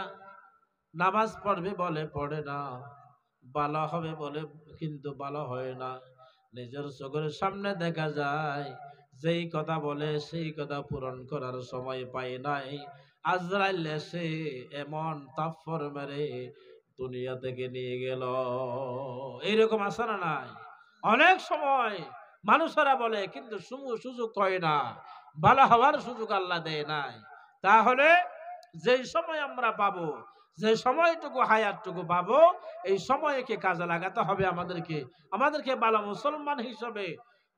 নামাজ পড়বে বলে পড়ে না, ভালো হবে বলে কিন্তু ভালো হয় না। নিজের চোখের সামনে দেখা যায় যেই কথা বলে সেই কথা পূরণ করার সময় পায় নাই, আজরাইল এসে এমন তাফর মেরে দুনিয়া থেকে নিয়ে গেল। এইরকম আছে না নাই? অনেক সময় মানুষেরা বলে কিন্তু সুযোগ হয় না, ভালো হওয়ার সুযোগ আল্লাহ দেয় নাই। তাহলে যেই সময় আমরা পাবো, যে সময়টুকু হায়াতটুকু পাবো, এই সময়কে কাজে লাগাতে হবে আমাদেরকে। আমাদেরকে ভালো মুসলমান হিসেবে,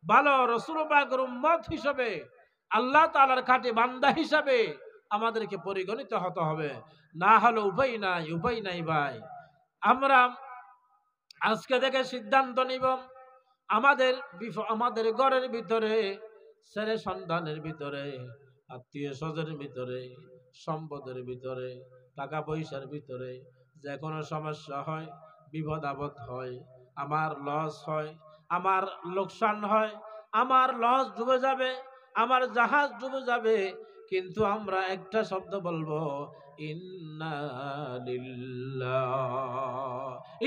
ভালো রাসূল পাকের উম্মত হিসেবে, আল্লাহ তাআলার খাঁটি বান্দা হিসেবে আমাদেরকে পরিগণিত হতে হবে। না হলে উপায় নাই ভাই। আমরা আজকে থেকে সিদ্ধান্ত নিব, আমাদের ঘরের ভিতরে, ছেলে সন্তানের ভিতরে, আত্মীয় স্বজনের ভিতরে, সম্পদের ভিতরে, টাকা পয়সার ভিতরে যে কোনো সমস্যা হয়, বিপদ আপদ হয়, আমার লস হয়, আমার লোকসান হয়, আমার লস ডুবে যাবে, আমার জাহাজ ডুবে যাবে, কিন্তু আমরা একটা শব্দ বলবো, ইন্না লিল্লাহ,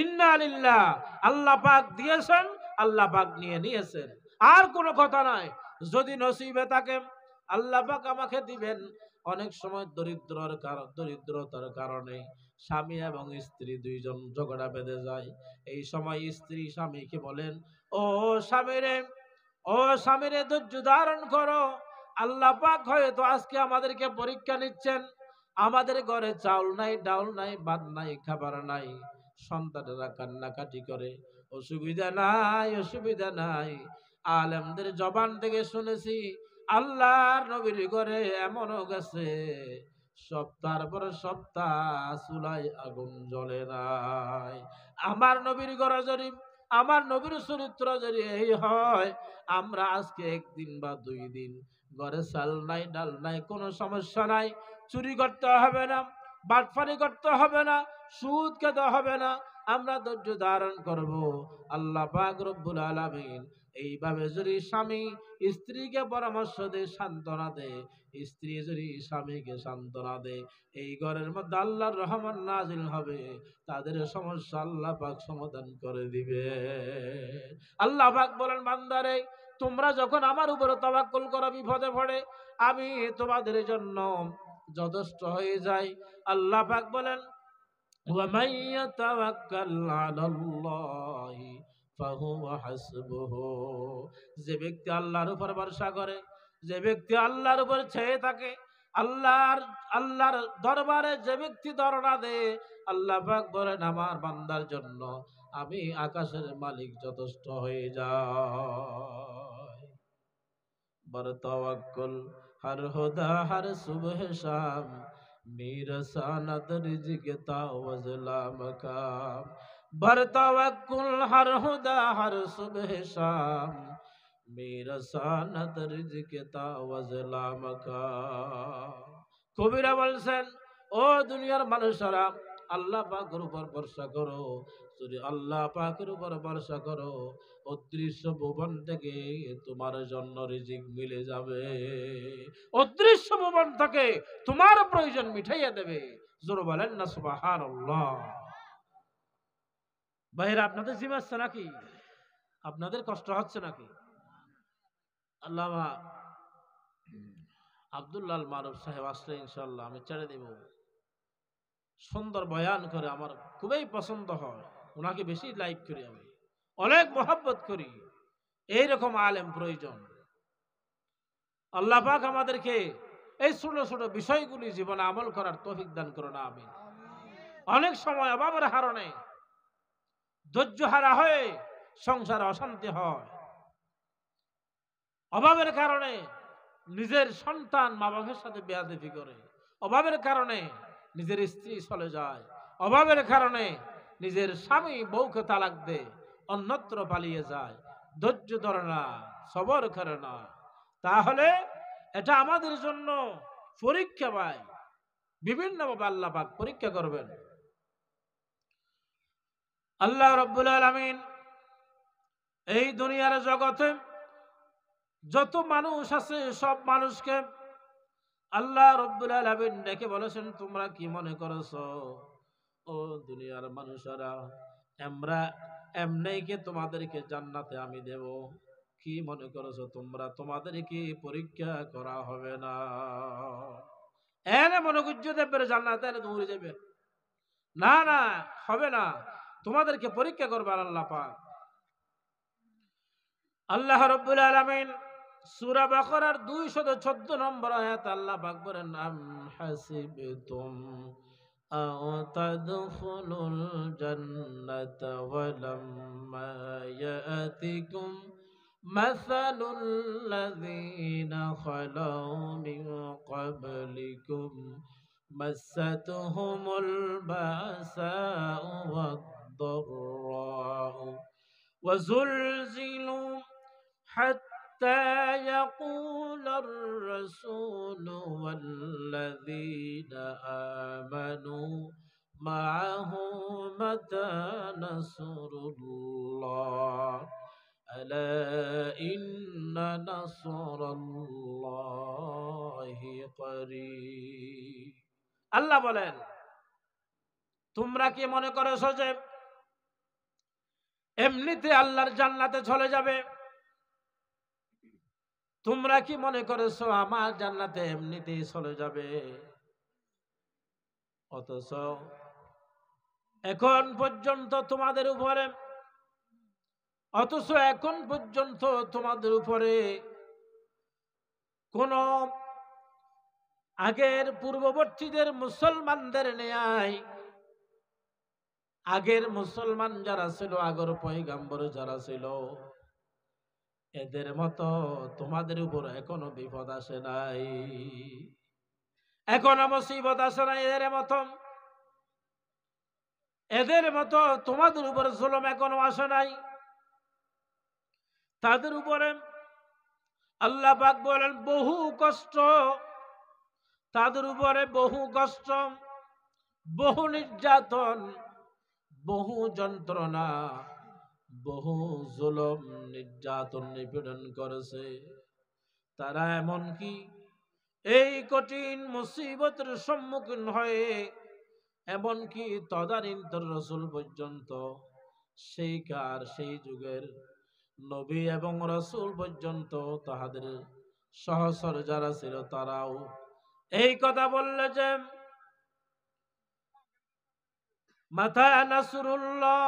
ইন্না লিল্লাহ। আল্লাহ পাক দিয়েছেন, আল্লাহ পাক নিয়ে নিয়েছেন, আর কোনো কথা নাই। যদি নসিবে থাকে আল্লাহ পাক আমাকে দিবেন। অনেক সময় দরিদ্রতার কারণে স্বামী এবং স্ত্রী দুইজন ঝগড়া বেঁধে যায়। এই সময় স্ত্রী স্বামীকে বলেন, ও স্বামীরে, ও স্বামীরে, ধৈর্য ধারণ করো। আল্লাহ পাক হয়তো আজকে আমাদেরকে পরীক্ষা নিচ্ছেন। আমাদের ঘরে চাউল নাই, ডাউল নাই, ভাত নাই, খাবার নাই। সন্তানেরা কান্নাকাটি করে, অসুবিধা নাই, অসুবিধা নাই। আলেমদের জবান থেকে শুনেছি, আল্লাহর নবীর ঘরে এমনও গেছে সপ্তাহের পর সপ্তাহ চুলায় আগুন জ্বলে নাই। আমার নবীর ঘরে যদি, আমার নবীর চরিত্র যদি এই হয়, আমরা আজকে একদিন বা 2 দিন ঘরে চাল নাই, ডাল নাই, কোনো সমস্যা নাই। চুরি করতে হবে না, বাটপারি করতে হবে না, সুদ খেতে হবে না। আমরা ধৈর্য ধারণ করব। আল্লাহ পাক রব্বুল আলামিন এইভাবে যদি স্বামী স্ত্রীকে পরামর্শ দেয়, সান্ত্বনা দেয়, স্ত্রী যদি স্বামীকে সান্ত্বনা দেয়, এই ঘরের মধ্যে আল্লাহর রহমত নাজিল হবে। তাদের সমস্যা আল্লাহ পাক সমাধান করে দিবে। আল্লাহ পাক বলেন, বান্দারে, তোমরা যখন আমার উপরে তাওয়াক্কুল করো, বিপদে পড়ে, আমি তোমাদের জন্য যথেষ্ট হয়ে যাই। আল্লাহ পাক বলেন, وَمَن يَتَوَكَّلْ عَلَى اللَّهِ فَهُوَ حَسْبُهُ। যে ব্যক্তি আল্লাহর উপর ভরসা করে, যে ব্যক্তি আল্লাহর উপর ছেয়ে থাকে, আল্লাহর দরবারে যে ব্যক্তি ধরনা দেয়, আল্লাহ পাক বলেন, আমার বান্দার জন্য আমি আকাশের মালিক যথেষ্ট হয়ে যাই। बर तवक्कुल हर खुदा हर सुबह शाम मेरा सानद रिज़्क़ तावज़ला मकाम। बर तवक्कुल हर खुदा हर सुबह शाम मेरा सानद रिज़्क़ तावज़ला मकाम। কবিরা বলছেন, ও দুনিয়ার মানুষেরা, আল্লাহ পাকের উপর ভরসা করো। যদি আল্লাহ পাকের উপর ভরসা করো, অদৃশ্য ভুবন থেকে তোমার জন্য রিজিক মিলে যাবে। অদৃশ্য ভুবন থেকে তোমার প্রয়োজন মিটাইয়া দেবে। জোরে বলেন না সুবহানাল্লাহ। ভাইরা, আপনাদের জিম্মা আছে নাকি? আপনাদের কষ্ট হচ্ছে নাকি? আল্লামা আব্দুল্লাহ আল মারুফ সাহেব আসলে ইনশাআল্লাহ আমি ছেড়ে দেব। সুন্দর বয়ান করে, আমার খুবই পছন্দ হয়, ওনাকে বেশি লাইক করি, আমি অনেক মহব্বত করি। এইরকম আলেম প্রয়োজন। আল্লাহ পাক আমাদেরকে এই ছোট ছোট বিষয়গুলি জীবনে আমল করার তৌফিক দান করুন, আমিন। অনেক সময় অভাবের কারণে ধৈর্য হারা হয়ে সংসারে অশান্তি হয়। অভাবের কারণে নিজের সন্তান মা বাবার সাথে বেয়াদবি করে, অভাবের কারণে নিজের স্ত্রী চলে যায়, অভাবের কারণে নিজের স্বামী বউকে তালাক দেয়, অন্যত্র পালিয়ে যায়। ধৈর্য ধরে না, সবর করে না, তাহলে এটা আমাদের জন্য পরীক্ষা। ভাই, বিভিন্নভাবে আল্লাহ পাক পরীক্ষা করবেন। আল্লাহ রাব্বুল আলামিন এই দুনিয়ার জগতে যত মানুষ আছে, সব মানুষকে আল্লাহ রাব্বুল আলামিন ডেকে বলেছেন, তোমরা কি মনে করছো ও দুনিয়ার মানুষেরা, আমরা এমনিই কি তোমাদেরকে জান্নাতে আমি দেব? কি মনে করছো তোমরা, তোমাদেরকে পরীক্ষা করা হবে না? এনে মনে করছো দেবের জান্নাতে এনে দৌড়ে যাবে? না না, হবে না, তোমাদেরকে পরীক্ষা করবে আল্লাহ পাক। আল্লাহ রাব্বুল আলামিন সূরা বাকারার 214 নম্বর আয়াত আল্লাহ পাক বলেন, আম হাসিবতুম আও তাদখুলুল জান্নাতা ওয়ালাম্মা ইয়াতিকুম মাসালুল লাযীনা খালাউ মিন ক্বাবলিকুম মাসাতুহুমুল বাসাউ ওয়াদ-দাররাউ وزلزلوا حتى يقول الرسول والذين آمنوا معه متى نصر الله ألا إن نصر الله قريب আল্লাহ বলেন, তোমরা কি মনে করছো যে এমনিতে আল্লাহর জান্নাতে চলে যাবে? তোমরা কি মনে করেছো আমার জান্নাতে এমনিতেই চলে যাবে? অথচ এখন পর্যন্ত তোমাদের উপরে কোন আগের পূর্ববর্তীদের মুসলমানদের ন্যায়, আগের মুসলমান যারা ছিল, আগের পয়গম্বর যারা ছিল, এদের মতো তোমাদের উপর এখনো বিপদ আসে নাই, এখনো মুসিবত আসে নাই। এদের মতো তোমাদের উপর জুলুম এখনো আসে নাই। তাদের উপরে আল্লাহ পাক বলেন বহু কষ্ট, তাদের উপরে বহু কষ্ট, বহু নির্যাতন, বহু যন্ত্রণা, বহু জুলুম নির্যাতন নিপীড়ন করেছে। তারা এমনকি এই কঠিন মুসিবতের সম্মুখীন হয়ে এমনকি তদানীন্তন রাসূল পর্যন্ত, সেই যুগের নবী এবং রাসূল পর্যন্ত, তাহাদের সহচর যারা ছিল তারাও এই কথা বললে যে মাতা নাসরুল্লাহ,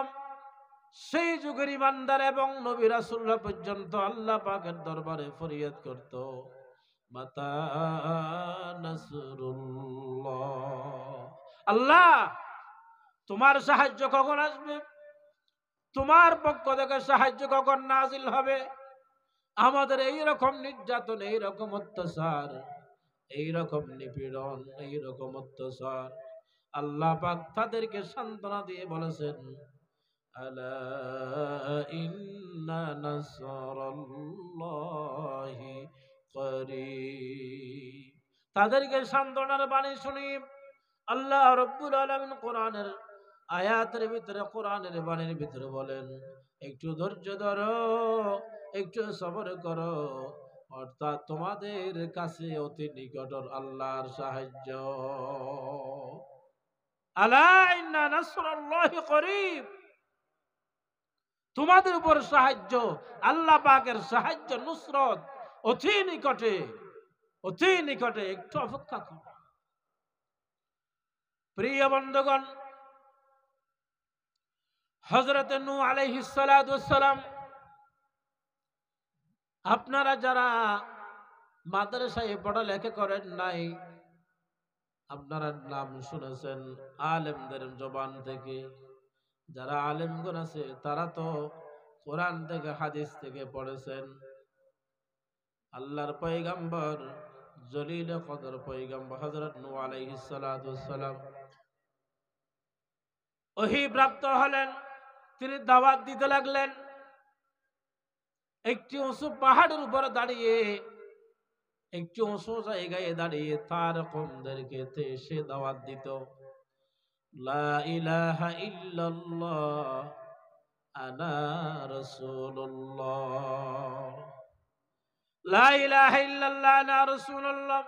সেই যুগের ইমানদার এবং নবী রাসূলরা পর্যন্ত আল্লাহ পাকের দরবারে ফরিয়াদ করত, মাতা নাসরুল্লাহ, আল্লাহ তোমার সাহায্য কখন আসবে, তোমার পক্ষ থেকে সাহায্য কখন নাজিল হবে? আমাদের এই রকম নির্যাতন, এই রকম অত্যাচার, এই রকম নিপীড়ন, এই রকম অত্যাচার, আল্লাহ পাক তাদেরকে সান্ত্বনা দিয়ে বলেছেন, আলা ইন্না নাসরাল্লাহি করিব। তাদেরকে সান্ত্বনার বাণী শুনি আল্লাহ রাব্বুল আলামিন কোরআনের আয়াতের ভিতরে, কোরআনের বাণীর ভিতরে বলেন, একটু ধৈর্য ধরো, একটু সবর করো, অর্থাৎ তোমাদের কাছে অতি নিকট আল্লাহর সাহায্য। আলা ইন্না নাসরাল্লাহি করিব, তোমাদের উপর সাহায্য, আল্লাহ পাকের সাহায্য, নুসরত অতি নিকটে, অতি নিকটে, একটু অপেক্ষা করো। প্রিয় বন্ধুগণ, হযরত নূহ আলাইহিস সালাতু ওয়াস সালাম, আপনারা যারা মাদ্রাসায় পড়ালেখা করেন নাই, আপনারা নাম শুনেছেন আলেমদের জবান থেকে। যারা আলেমগণ আছে তারা তো কোরআন থেকে, হাদিস থেকে পড়েছেন। আল্লাহর পয়গম্বর, জলিল কদর পয়গম্বর হযরত নূহ আলাইহিস সালাতু ওয়াস সালাম ওহী প্রাপ্ত হলেন। তিনি দাওয়াত দিতে লাগলেন। একটি উঁচু পাহাড়ের উপর দাঁড়িয়ে, একটি উঁচু জায়গায় দাঁড়িয়ে তার কওমদেরকে সে দাওয়াত দিত, লা ইলাহা ইল্লাল্লাহ আনা রাসূলুল্লাহ, লা ইলাহা ইল্লাল্লাহ আনা রাসূলুল্লাহ,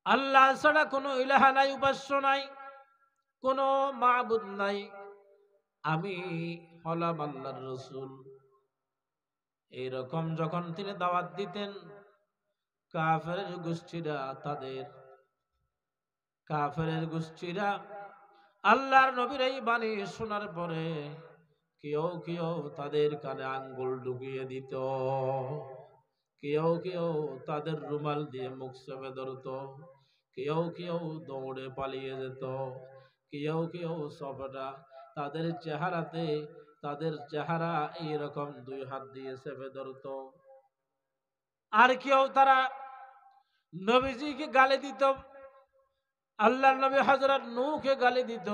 আল্লাহ ছাড়া কোনো ইলাহা নাই, উপাস্য নাই, কোনো মাবুদ নাই, আমি হলাম আল্লাহর রাসূল। এইরকম যখন তিনি দাওয়াত দিতেন, কাফেরের গোষ্ঠীরা তাদের কাফেরের গোষ্ঠীরা আল্লাহর নবীর এই বাণী শোনার পরে কেউ কেউ তাদের কানে আঙ্গুল ঢুকিয়ে দিত, কেউ কেউ তাদের রুমাল দিয়ে মুখ চেপে ধরত, কেউ কেউ দৌড়ে পালিয়ে যেত, কেউ কেউ সবটা তাদের চেহারাতে তাদের চেহারা এইরকম দুই হাত দিয়ে চেপে ধরত। আর কেউ তারা নবীজিকে গালি দিত, আল্লাহর নবী হযরত নূহকে গালি দিত।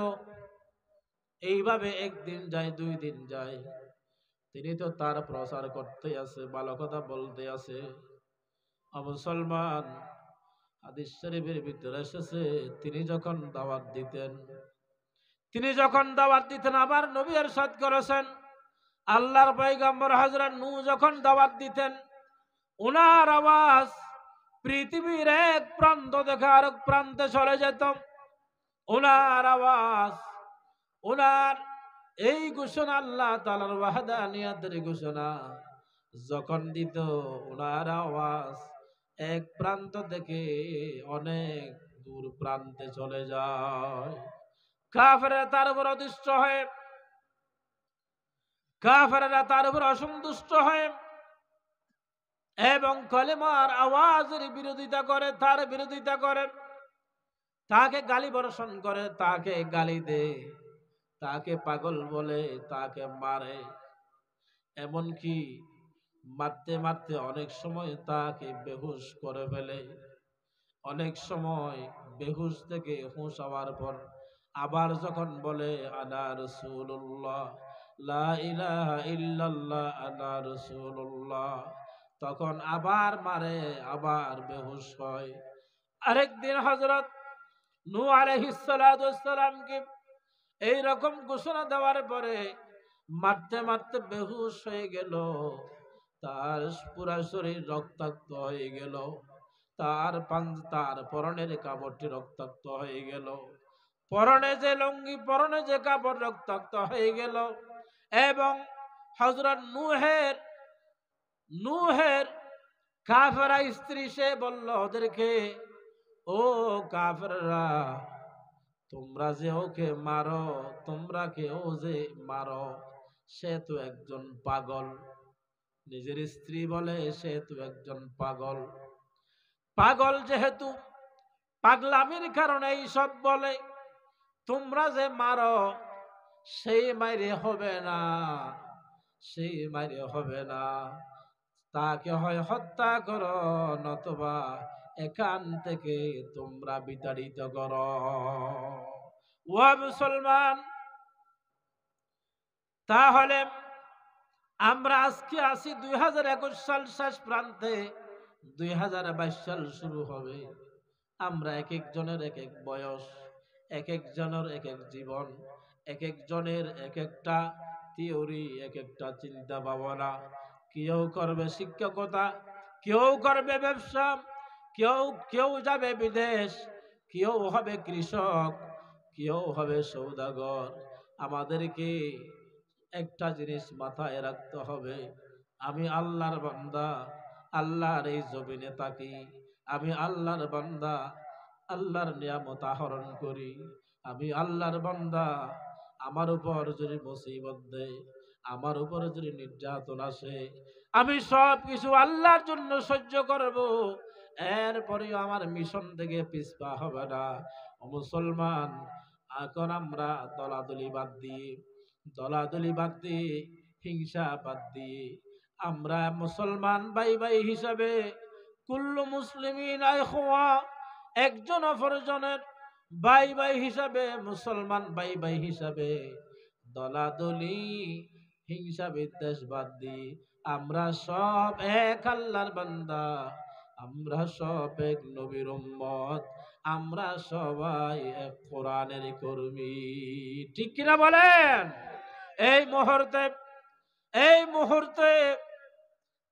এইভাবে একদিন যায়, 2 দিন যায়, তিনি তো তার প্রচার করতে আছে, ভালো কথা বলতে আছে। মুসলমান, হাদিস শরীফের ভিতরে এসেছে তিনি যখন দাওয়াত দিতেন আবার নবী ইরশাদ করেছেন, আল্লাহর পয়গম্বর হযরত নূহ যখন দাওয়াত দিতেন, ওনার আওয়াজ পৃথিবীর এক প্রান্ত থেকে আরেক প্রান্তে চলে যেত। ওনার আওয়াজ, ওনার এই ঘোষণা, আল্লাহ তাআলার ওয়াহদানিয়তের ঘোষণা যখন দিত, ওনার আওয়াজ এক প্রান্ত থেকে অনেক দূর প্রান্তে চলে যায়। কাফেররা তার উপর অতিষ্ঠ হয়ে, কাফেররা তার উপর অসন্তুষ্ট হয়ে এবং কলেমার আওয়াজের বিরোধিতা করে, তার বিরোধিতা করে, তাকে গালি বর্ষণ করে, তাকে গালি দেয়, তাকে পাগল বলে, তাকে মারে। এমনকি মারতে মারতে অনেক সময় তাকে বেহুশ করে ফেলে। অনেক সময় বেহুশ থেকে হুঁশ হওয়ার পর আবার যখন বলে আনা রাসূলুল্লাহ, লা ইলাহা ইল্লাল্লাহ, আনা রাসূলুল্লাহ, তখন আবার মারে, আবার বেহুশ হয়। আরেকদিন হযরত নূহ আলাইহিস সালাতু ওয়াস সালামকে এইরকম ঘোষণা দেওয়ার পরে মারতে মারতে বেহুশ হয়ে গেল, তার পুরা শরীর রক্তাক্ত হয়ে গেল, তার পরনের কাপড়টি রক্তাক্ত হয়ে গেল, পরনে যে লুঙ্গি, পরনে যে কাপড় রক্তাক্ত হয়ে গেল। এবং হযরত নূহের কাফেরা স্ত্রী সে বলল ওদেরকে, ও কাফেররা, তোমরা যে ওকে মারো, তোমরা কেউ যে মারো, সে তো একজন পাগল। নিজের স্ত্রী বলে সে তো একজন পাগল। পাগল যেহেতু পাগলামির কারণে এইসব বলে, তোমরা যে মারো সেই মাইরে হবে না, সেই মাইরে হবে না, তাকে হয় হত্যা করো নতুবা এখান থেকে তোমরা বিতাড়িত করো। ও মুসলমান, তাহলে আমরা আজকে আছি 2021 সাল শেষ প্রান্তে, 2022 সাল শুরু হবে। আমরা এক একজনের এক এক বয়স, এক একজনের এক এক জীবন, এক একজনের এক একটা থিওরি, এক একটা চিন্তা ভাবনা। কেউ করবে শিক্ষকতা, কেউ করবে ব্যবসা, কেউ যাবে বিদেশ, কেউ হবে কৃষক, কেউ হবে সৌদাগর। আমাদেরকে একটা জিনিস মাথায় রাখতে হবে, আমি আল্লাহর বান্দা, আল্লাহর এই জমিনে থাকি, আমি আল্লাহর বান্দা, আল্লাহর নিয়ামত আহরণ করি, আমি আল্লাহর বান্দা। আমার উপর যদি মুসিবত দেয়, আমার উপর যদি নির্যাতন আসে, আমি সব কিছু আল্লাহর জন্য সহ্য করব, এরপরেও আমার মিশন থেকে পিছপা হবে না। মুসলমান, এখন আমরা দলাদলি বাদ দিয়ে, হিংসা বাদ দিয়ে, আমরা মুসলমান ভাই ভাই হিসাবে, কুল্লু মুসলিমিন ইখওয়া, একজন অপরজনের ভাই ভাই হিসাবে, মুসলমান ভাই ভাই হিসাবে, দলাদলি হিংসা বিদ্বেষ বাদ দিয়ে আমরা সব এক আল্লাহর বান্দা, আমরা সব এক নবীর উম্মত, আমরা সবাই এক কোরআনের কর্মী। ঠিক কিনা বলেন? এই মুহূর্তে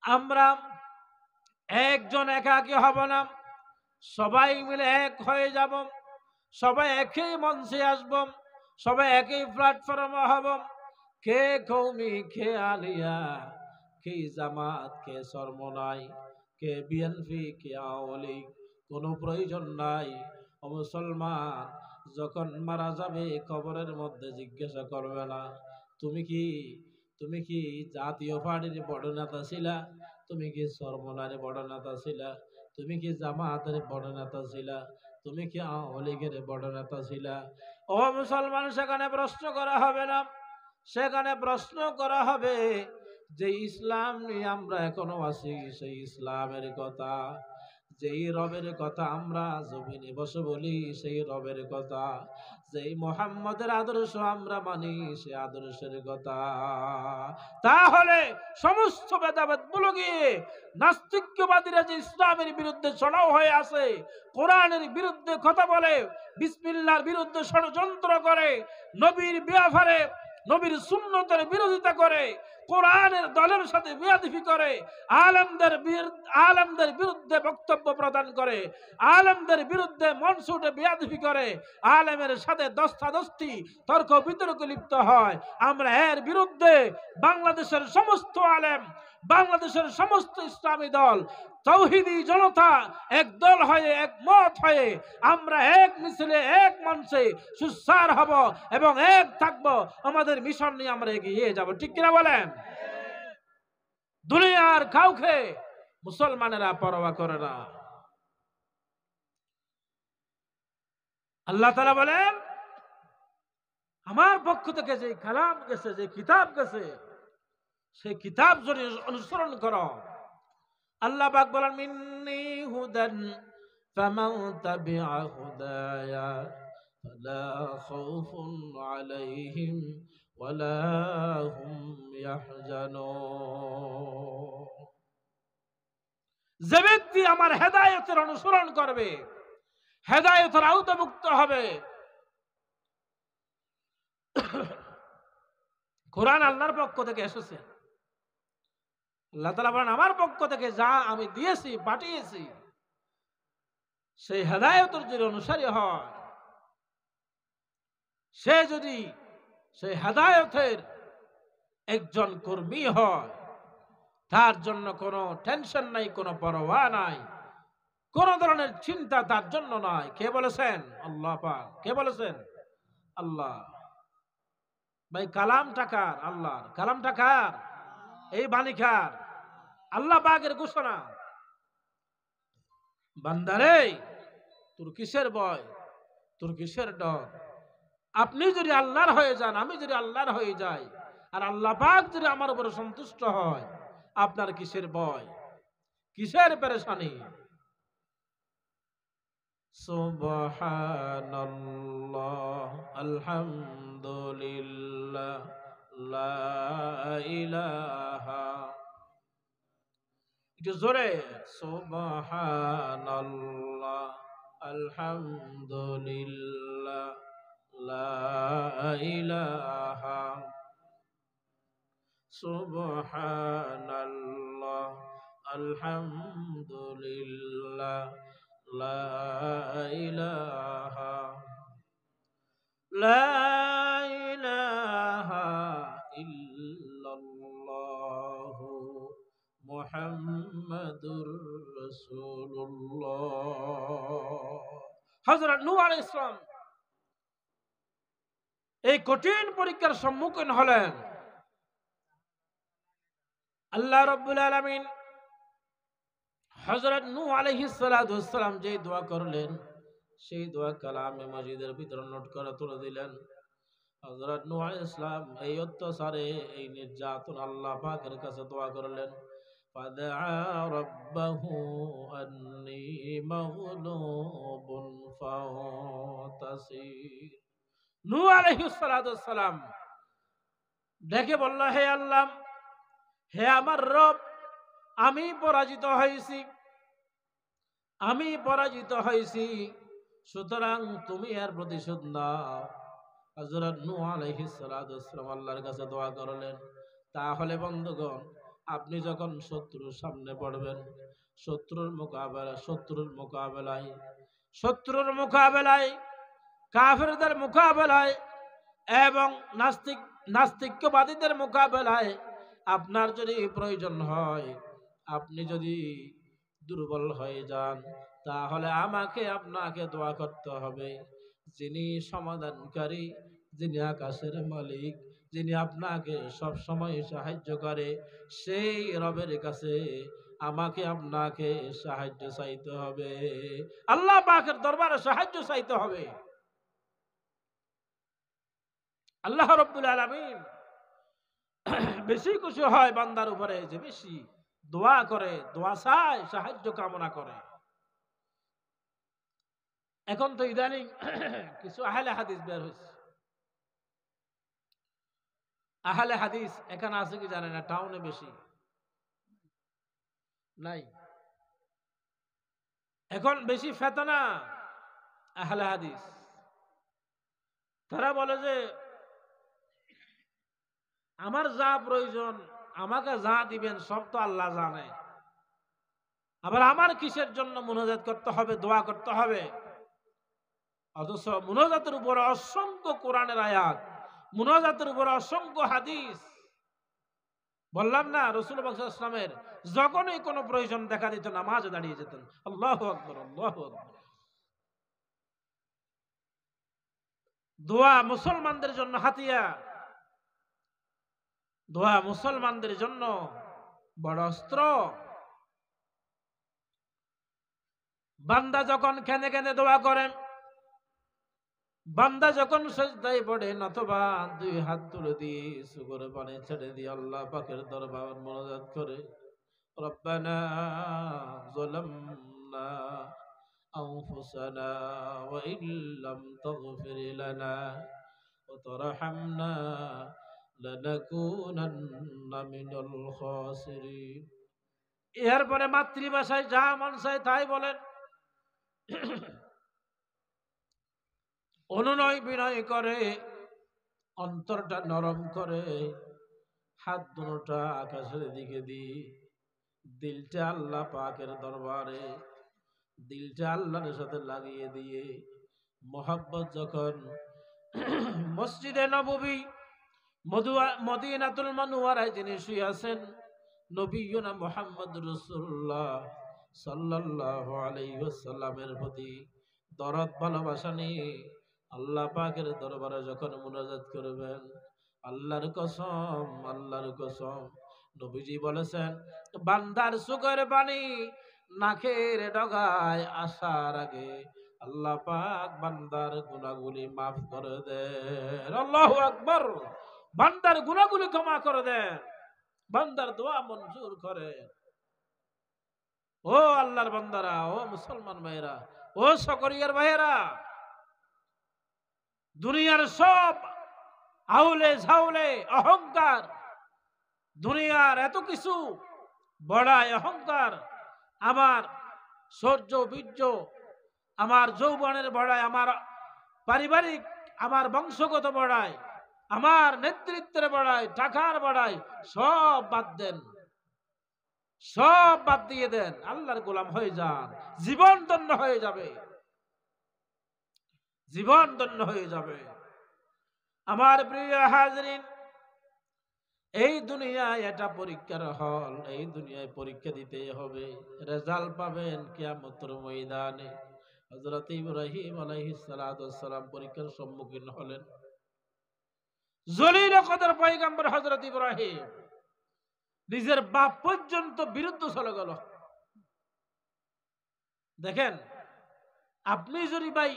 আমরা একজন একাকী হব না, সবাই মিলে এক হয়ে যাব, সবাই একই মঞ্চে আসব, সবাই একই প্ল্যাটফর্মে হব। কে কওমি, কে আলিয়া, কে জামাত, কে সরমনাই, কে বিএনপি, কে আওয়ামী লীগ, কোনো প্রয়োজন নাই। ও মুসলমান, যখন মারা যাবে কবরের মধ্যে জিজ্ঞাসা করবে না তুমি কি জাতীয় পার্টির বড় নেতা ছিলা, তুমি কি সরমনার বড় নেতা ছিলা, তুমি কি জামাতের বড় নেতা ছিলা, তুমি কি আওয়ামী লীগের বড় নেতা ছিলা। ও মুসলমান, সেখানে প্রশ্ন করা হবে না। সেখানে প্রশ্ন করা হবে যে ইসলাম নিয়ে আমরা এখনো আছি, সেই ইসলামের কথা, যেই রবের কথা আমরা জমিনে বসে বলি, সেই রবের কথা, যেই মোহাম্মদের আদর্শ আমরা মানি, সে আদর্শের কথা। তাহলে সমস্ত ভেদাভেদ ভুলে গিয়ে নাস্তিক্যবাদীরা যে ইসলামের বিরুদ্ধে চড়াও হয়ে আছে, কোরআনের বিরুদ্ধে কথা বলে, বিসমিল্লাহর বিরুদ্ধে ষড়যন্ত্র করে, নবীর ব্যাপারে নবীর সুন্নতের বিরোধিতা করে, কোরআনের দলের সাথে বেয়াদবি করে, আলেমদের বিরুদ্ধে বক্তব্য প্রদান করে, আলেমদের বিরুদ্ধে মনসুটে বেয়াদবি করে, আলেমের সাথে দস্তাদস্তি তর্ক বিতর্ক লিপ্ত হয়, আমরা এর বিরুদ্ধে বাংলাদেশের সমস্ত আলেম, বাংলাদেশের সমস্ত ইসলামী দল, তৌহিদি জনতা এক দল হয়ে একমত হয়ে আমরা এক মিছিলে এক মঞ্চে সুসার হব এবং এক থাকব। আমাদের মিশন নিয়ে আমরা এগিয়ে যাব, ঠিক কিনা বলেন? দুনিয়ার কাউকে মুসলমানেরা পরোয়া করে না। আল্লাহ তাআলা বলেন, আমার পক্ষ থেকে যে কালাম গেছে, যে কিতাব গেছে, সেই কিতাব যদি অনুসরণ করো। আল্লাহ পাক বলেন, মিন্নি হুদান ফামান তাবিআ হুদায়া ফালা খাউফুন আলাইহিম ওয়ালা হুম ইয়াহজানুন। যে ব্যক্তি আমার হেদায়েতের অনুসরণ করবে, হেদায়েতের আওতামুক্ত হবে। কোরআন আল্লাহর পক্ষ থেকে এসেছে। আল্লাহ তাআলা বলেন, আমার পক্ষ থেকে যা আমি দিয়েছি, পাঠিয়েছি, সেই হেদায়েতের যদি অনুসারী হয়, সে যদি সেই হেদায়েতের একজন কর্মী হয়, তার জন্য কোনো টেনশন নাই, কোনো পরোয়া নাই, কোন ধরনের চিন্তা তার জন্য নাই। কে বলেছেন? আল্লাহ পাক। কে বলেছেন? আল্লাহ। ভাই কালামটা কার? আল্লাহর। কালামটা কার? এই বাণী কার? আল্লাহ পাকের ঘোষণা। বান্দারে, তোর কিসের ভয়, তোর কিসের ডর? আপনি যদি আল্লাহর হয়ে যান, আমি যদি আল্লাহর হয়ে যাই, আর আল্লাহ পাক যদি আমার উপরে সন্তুষ্ট হয়, আপনার কিসের ভয়, কিসের পেরেশানি? সুবহানাল্লাহ, আলহামদুলিল্লাহ, লা ইলাহা, একটু জোরে, সুবহানাল্লাহ, আলহামদুলিল্লাহ, লা ইলাহা, সুবহানাল্লাহ, আলহামদুলিল্লাহ, লা ইলাহা, লা ইলাহা ইল্লাল্লাহু মুহাম্মাদুর রাসূলুল্লাহ। হযরত নূহ আলাইহিস সালাম এই কঠিন পরীক্ষার সম্মুখীন হলেন। আল্লাহ রাব্বুল আলামিন হযরত নূহ আলাইহিস সালাম যে দোয়া করলেন, সেই দোয়া কালামে মাজিদের ভিতরে নোট করে তুলে দিলেন। হযরত নূহ আলাইহিস সালাম এই অত্যাচারে, এই নির্যাতন আল্লাহ পাকের কাছে দোয়া করলেন। ফাদআ রাব্বাহু আন্নী মাগলুবুন ফাতাসির। নূহ আলাইহিস সালাম ডেকে বলল, হে আল্লাহ, হে আমার রব, আমি পরাজিত হয়েছি, আমি পরাজিত হয়েছি, সুতরাং তুমি এর প্রতিশোধ নাও। হযরত নূহ আলাইহিস সালাম আল্লাহর কাছে দোয়া করলেন। তাহলে বন্ধুগণ, আপনি যখন শত্রুর সামনে পড়বেন, শত্রুর মোকাবেলায়, কাফেরদের মোকাবেলায় এবং নাস্তিক্যবাদীদের মোকাবেলায় আপনার যদি প্রয়োজন হয়, আপনি যদি দুর্বল হয়ে যান, তাহলে আমাকে আপনাকে দোয়া করতে হবে, যিনি সমাধানকারী, যিনি আকাশের মালিক, যিনি আপনাকে সব সময় সাহায্য করে, সেই রবের কাছে আমাকে আপনাকে সাহায্য চাইতে হবে। আল্লাহ পাকের দরবারে সাহায্য চাইতে হবে। আল্লাহ রাব্বুল আলামিন বেশি খুশি হয় বান্দার উপরে যে বেশি দোয়া করে, দোয়া চায়, সাহায্য কামনা করে। এখন তো ইদানিং কিছু আহলে হাদিস বের হয়েছে। আহলে হাদিস এখানে আছে কি জানেন না? টাউনে বেশি নাই। এখন বেশি ফেতনা আহলে হাদিস। তারা বলে যে আমার যা প্রয়োজন, আমাকে যা দিবেন সব তো আল্লাহ জানে, আবার আমার কিসের জন্য মুনাজাত করতে হবে, দোয়া করতে হবে? অথচ মুনাজাতের উপর অসংখ্য কোরআনের আয়াত, মুনাজাতের উপর অসংখ্য হাদিস। বললাম না, রাসূলুল্লাহ সাল্লাল্লাহু আলাইহি ওয়াসাল্লামের যখনই কোনো প্রয়োজন দেখা দিত নামাজে দাঁড়িয়ে যেতেন। আল্লাহু আকবার, আল্লাহু আকবার। দোয়া মুসলমানদের জন্য হাতিয়ার, দোয়া মুসলমানদের জন্য বড় অস্ত্র। বান্দা যখন কেঁদে কেঁদে দোয়া করেন, বান্দা যখন সিজদায় পড়েন অথবা দুই হাত তুলে দিয়ে চোখের পানি ছেড়ে দিয়ে আল্লাহ পাকের দরবারে মুনাজাত করে, রব্বানা যালামনা আনফুসানা ওয়া ইল্লাম তাগফির লানা ওয়া তারহামনা লানাকুনান্না মিনাল খাসিরিন। এরপরে মাতৃভাষায় যা মন চায় তাই বলেন, অনুনয় বিনয় করে, অন্তরটা নরম করে, হাত দুটোটা আকাশের দিকে দিয়ে দিলটা আল্লাহ পাকের দরবারে, দিলটা আল্লাহর সাথে লাগিয়ে দিয়ে মোহাব্বত যখন মসজিদে নববী মদিনাতুল মুনাওয়ারায় যিনি শুয়ে আছেন নবিয়ুনা মুহাম্মদ রাসূলুল্লাহ সাল্লাল্লাহু আলাইহি ওয়াসাল্লামের প্রতি দরদ ভালোবাসা নিয়ে আল্লাহ পাকের দরবারে যখন মুনাজাত করবেন, আল্লাহর কসম, আল্লাহর কসম, নবীজি বলেছেন বান্দার চোখের পানি নাকের ডগায় আসার আগে আল্লাহ পাক বান্দার গুনাহগুলি মাফ করে দেন। আল্লাহু আকবার। বান্দার গুনাহগুলি ক্ষমা করে দেন, বান্দার দোয়া মঞ্জুর করে। ও আল্লাহর বান্দারা, ও মুসলমান ভাইরা, ও সকরিয়ার ভাইরা, দুনিয়ার সব আউলে ঝাউলে অহংকার, দুনিয়ার এত কিছু বড়াই অহংকার, আমার শৌর্য বীর্য, আমার যৌবনের বড়াই, আমার পারিবারিক, আমার বংশগত বড়াই, আমার নেতৃত্বের বড়াই, টাকার বড়াই, সব বাদ দেন, সব বাদ দিয়ে দেন, আল্লাহর গোলাম হয়ে যান, জীবন ধন্য হয়ে যাবে, জীবন ধন্য হয়ে যাবে। আমার প্রিয় হাজরিন, এই দুনিয়ায় এটা পরীক্ষার হল, এই দুনিয়ায় পরীক্ষা দিতে হবে, রেজাল্ট পাবেন কিয়ামতের ময়দানে। হযরত ইব্রাহিম আলাইহিস সালাতু ওয়াস সালাম পরীক্ষার সম্মুখীন হলেন। জলিল কদর পয়গম্বর হযরত ইব্রাহিম নিজের বাপ পর্যন্ত বিরুদ্ধ চলে গেল। দেখেন, আপনি যদি ভাই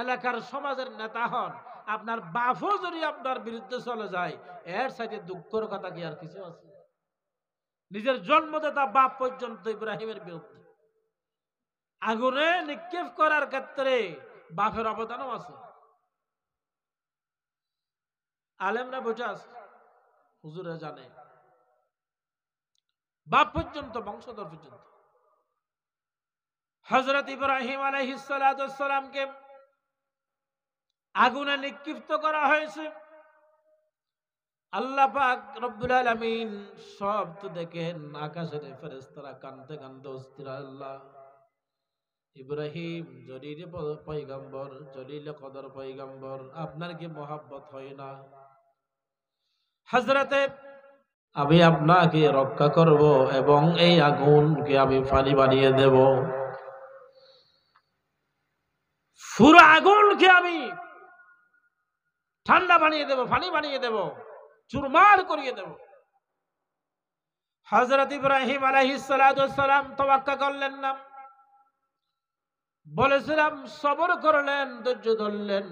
এলাকার সমাজের নেতা হন, আপনার বাপও যদি আপনার বিরুদ্ধে চলে যায়, এর সাথে দুঃখের কথা কি আর কিছু আছে? নিজের জন্মদাতা বাপ পর্যন্ত ইব্রাহিমের বিরুদ্ধে। আগুনে নিক্ষেপ করার ক্ষেত্রে বাপের অবদানও আছে। আলেমরা বসে আছে, হুজুরে জানে, বাপ পর্যন্ত, বংশধর পর্যন্ত। হযরত ইব্রাহিম আলাইহিস সালাতু ওয়াস সালামকে আগুনে নিক্ষিপ্ত করা হয়েছে। আল্লাহ পাক রব্বুল আলামিন সব তো দেখেন, আকাশের ফেরেশতারা কানতে কানতে অস্থির। আল্লাহ, ইব্রাহিম জলিল পয়গম্বর, জলিল কদর পয়গম্বর, আপনার কি মহব্বত হয় না? হযরতে, আমি আপনাকে রক্ষা করব এবং এই আগুনকে আমি পানি বানিয়ে দেব। পুরো আগুনকে আমি ঠান্ডা বানিয়ে দেব, পানি বানিয়ে দেব, চুরমার করিয়ে দেব। হযরত ইব্রাহিম আলাইহিস সালাতু ওয়াস সালাম তাওয়াক্কুল করলেন না, বলেছিলাম সবর করলেন, ধৈর্য ধরলেন,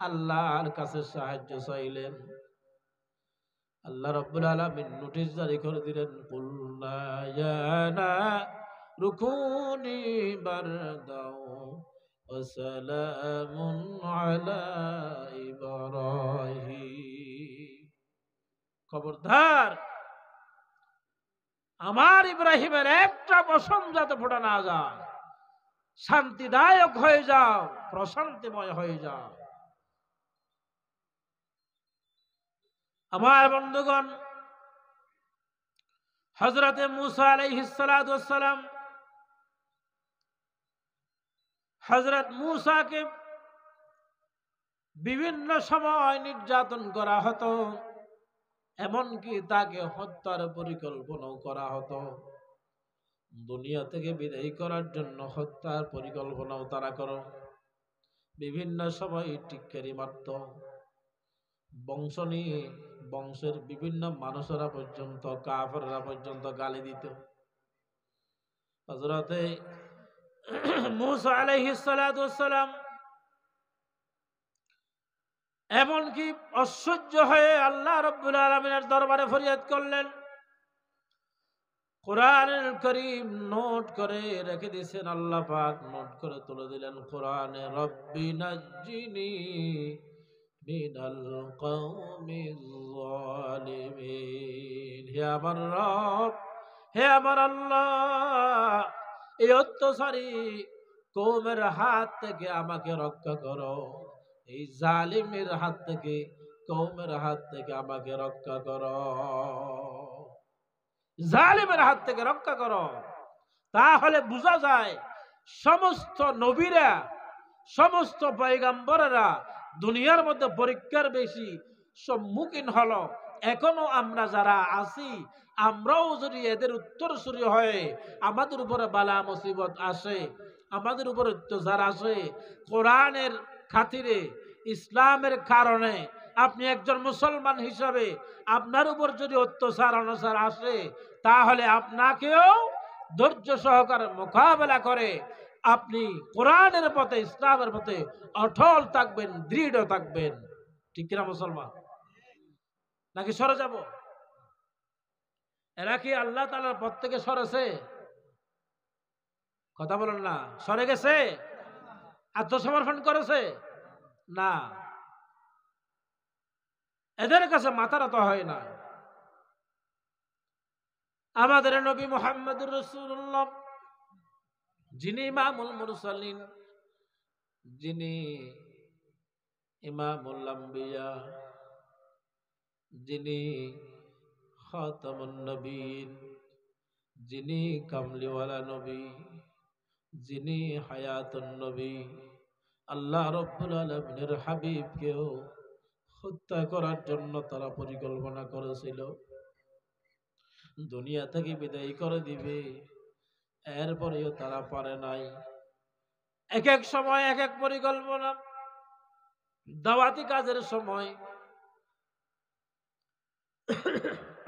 আল্লাহর কাছে সাহায্য চাইলেন। আল্লাহ রাব্বুল আলামিন নোটিশ জারি করে দিলেন, কুলনা ইয়া নারু কুনি বারদাও ওয়া সালামুন আলা ইব্রাহিম। খবরদার, আমার ইব্রাহিমের একটা পশম যাতে ফোটা না যায়, শান্তিদায়ক হয়ে যাও, প্রশান্তিময় হয়ে যাও। আমার বন্ধুগণ, হযরতে মূসা আলাইহিস সালাতু ওয়াস সালাম, হযরত মূসাকে বিভিন্ন সময় নির্যাতন করা হতো, এমনকি তাকে হত্যার পরিকল্পনাও করা হতো। দুনিয়া থেকে বিদায় করার জন্য হত্যার পরিকল্পনাও তারা করো। বিভিন্ন সময় টিক্কারি মারত, বংশ নিয়ে বংশের বিভিন্ন মানুষেরা পর্যন্ত, কাফেররা পর্যন্ত গালি দিত। হযরতে মূসা আলাইহিস সালাতু ওয়াস সালাম এমনকি অসহ্য হয়ে আল্লাহ রাব্বুল আলামিনের দরবারে ফরিয়াদ করলেন। কোরআনুল কারীম নোট করে রেখে দিয়েছেন, আল্লাহ পাক নোট করে তুলে দিলেন কোরআনে, রব্বি নাজ্জিনি মিনাল কওমিজ যালিমিন। হে আমার রব, হে আমার আল্লাহ, এই অত্যাচারী কওমের হাত থেকে আমাকে রক্ষা করো, এই জালিমের হাত থেকে, কওমের হাত থেকে আমাকে রক্ষা করো, জালিমের হাত থেকে রক্ষা করো। তাহলে বোঝা যায় সমস্ত নবীরা, সমস্ত পয়গম্বরেরা দুনিয়ার মধ্যে পরীক্ষার বেশি সম্মুখীন হলো। এখনো আমরা যারা আছি, আমরাও যদি এদের উত্তরসূরি হয়ে আমাদের উপরে বালা মুসিবত আসে, আমাদের উপরে অত্যাচার আসে, কোরআনের খাতিরে, ইসলামের কারণে আপনি একজন মুসলমান হিসাবে আপনার উপর যদি অত্যাচার অনাচার আসে, তাহলে আপনাকেও ধৈর্য সহকারে মোকাবেলা করে আপনি কোরআনের পথে, ইসলামের পথে অটল থাকবেন, দৃঢ় থাকবেন। ঠিক কিনা মুসলমান? নাকি সরে যাব? এরা কি আল্লাহ তাআলার পথ থেকে সরেছে? কথা বলেন না। সরে গেছে? আত্মসমর্পণ করেছে? না, এদের কাছে মাথা নত হয় না। আমাদের নবী মুহাম্মদুর রাসূলুল্লাহ, যিনি ইমামুল মুরসালিন, যিনি ইমামুল আম্বিয়া, যিনি খাতামুন নবীন, যিনি কামলিওয়ালা নবী, যিনি হায়াতুন নবী, আল্লাহ রাব্বুল আলামিনের হাবিবকেও হত্যা করার জন্য তারা পরিকল্পনা করেছিল। দুনিয়া থেকে বিদায় করে দিবে, এরপরেও তারা পারে নাই। এক এক সময় এক এক পরিকল্পনা। দাওয়াতি কাজের সময়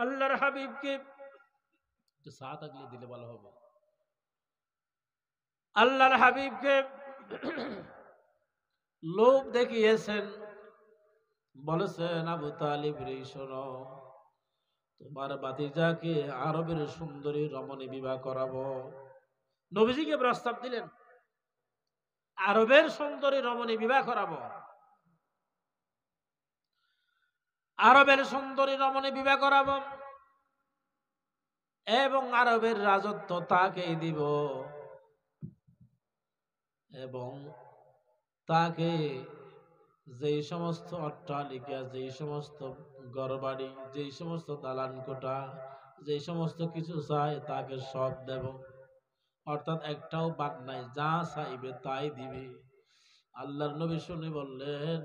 আল্লাহর হাবিবকে চা থাকলে দিলে ভালো হবে। আল্লাহর হাবিবকে লোভ দেখিয়েছেন, বলেছেন, আবু তালিব রে শোনো, তোমার ভাতিজাকে আরবের সুন্দরী রমণী বিবাহ করাবো। নবীজিকে প্রস্তাব দিলেন, আরবের সুন্দরী রমণী বিবাহ করাবো। আরবের সুন্দরী রমণী বিবাহ করাবো এবং আরবের রাজত্ব তাকেই দিব এবং তাকে যেই সমস্ত অট্টালিকা, যেই সমস্ত ঘরবাড়ি, যেই সমস্ত দালান কোঠা, যেই সমস্ত কিছু চায় তাকে সব দেব। অর্থাৎ একটাও বাদ নাই, যা চাইবে তাই দিবে। আল্লাহর নবী শুনে বললেন,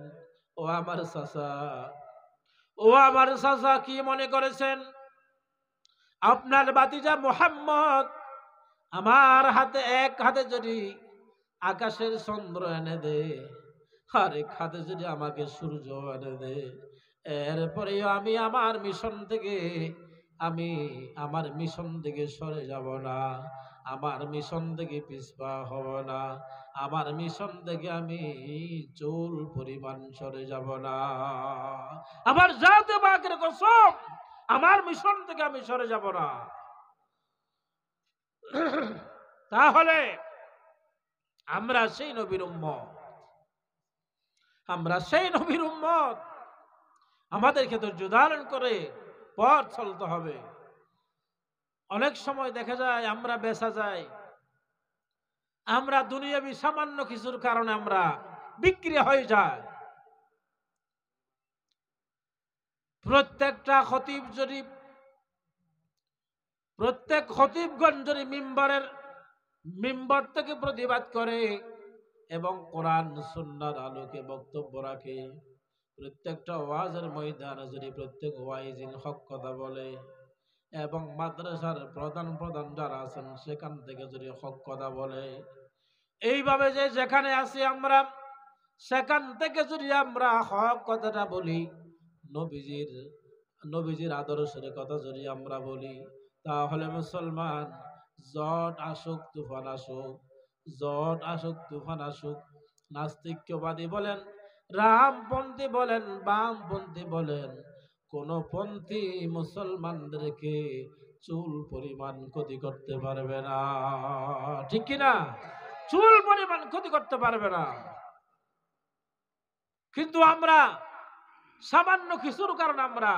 ও আমার চাচা, ও আমার চাচা, কি মনে করেছেন আপনার ভাতিজা মুহাম্মদ আমার হাতে, এক হাতে যদি আকাশের চন্দ্র এনে দে, আরেক হাতে যদি আমাকে সূর্য এনে দে, এরপরেও আমি আমার মিশন থেকে সরে যাব না, আমার মিশন থেকে পিছপা হব না, আমার মিশন থেকে আমি চুল পরিমাণ সরে যাব না। আমার জাতে পাকের কসম, আমার মিশন থেকে আমি সরে যাব না। তাহলে আমরা সেই নবীর উম্মত, আমরা সেই নবীর উম্মত, আমাদেরকে ধৈর্য ধারণ করে পথ চলতে হবে। অনেক সময় দেখা যায় আমরা বেচা যায়, আমরা দুনিয়াবি সামান্য কিছুর কারণে আমরা বিক্রি হয়ে যায়। প্রত্যেক খতিবগণ যদি মিম্বর থেকে প্রতিবাদ করে এবং কোরআন সুন্নাহর আলোকে বক্তব্য রাখে, প্রত্যেকটা ওয়াজের ময়দানে যদি প্রত্যেক ওয়াইজিন হক কথা বলে এবং মাদ্রাসার প্রধান যারা আছেন সেখান থেকে যদি হক কথা বলে, এইভাবে যে যেখানে আছি আমরা সেখান থেকে যদি আমরা হক কথাটা বলি, নবীজির আদর্শের কথা যদি আমরা বলি, তাহলে মুসলমান জট আসুক তুফান আসুক, নাস্তিক্যবাদী বলেন, রামপন্থী বলেন, বামপন্থী বলেন, কোন পন্থী মুসলমানদেরকে চুল পরিমাণ ক্ষতি করতে পারবে না। ঠিক কিনা? চুল পরিমাণ ক্ষতি করতে পারবে না। কিন্তু আমরা সামান্য কিছুর কারণে আমরা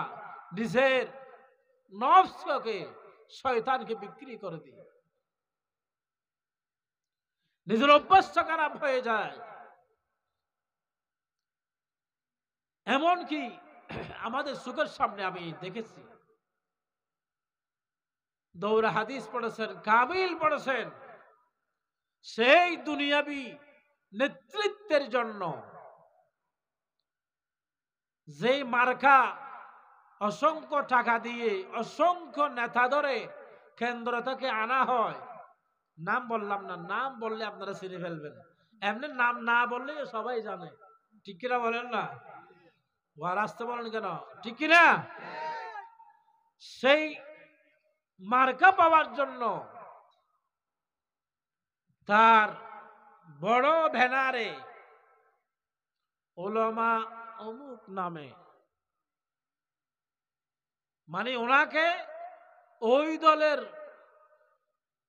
নিজের নফসকে, শয়তানকে বিক্রি করে দিই, নিজের অভ্যাসটা খারাপ হয়ে যায়। এমনকি আমাদের চোখের সামনে আমি দেখেছি, দৌরা হাদিস পড়েছেন, কামিল পড়েছেন, সেই দুনিয়াবি নেতৃত্বের জন্য যেই মার্কা অসংখ্য টাকা দিয়ে অসংখ্য নেতা ধরে কেন্দ্র থেকে আনা হয়, নাম বললাম না, নাম বললে আপনারা চিনে ফেলবেন, এমনি নাম না বললে সবাই জানে। ঠিক কিনা বলেন না? ওয়ার আসতে বলেন কেন? ঠিক কিনা? সেই মার্কা পাওয়ার জন্য তার বড় ব্যানারে উলামা অমুক নামে, মানে ওনাকে ওই দলের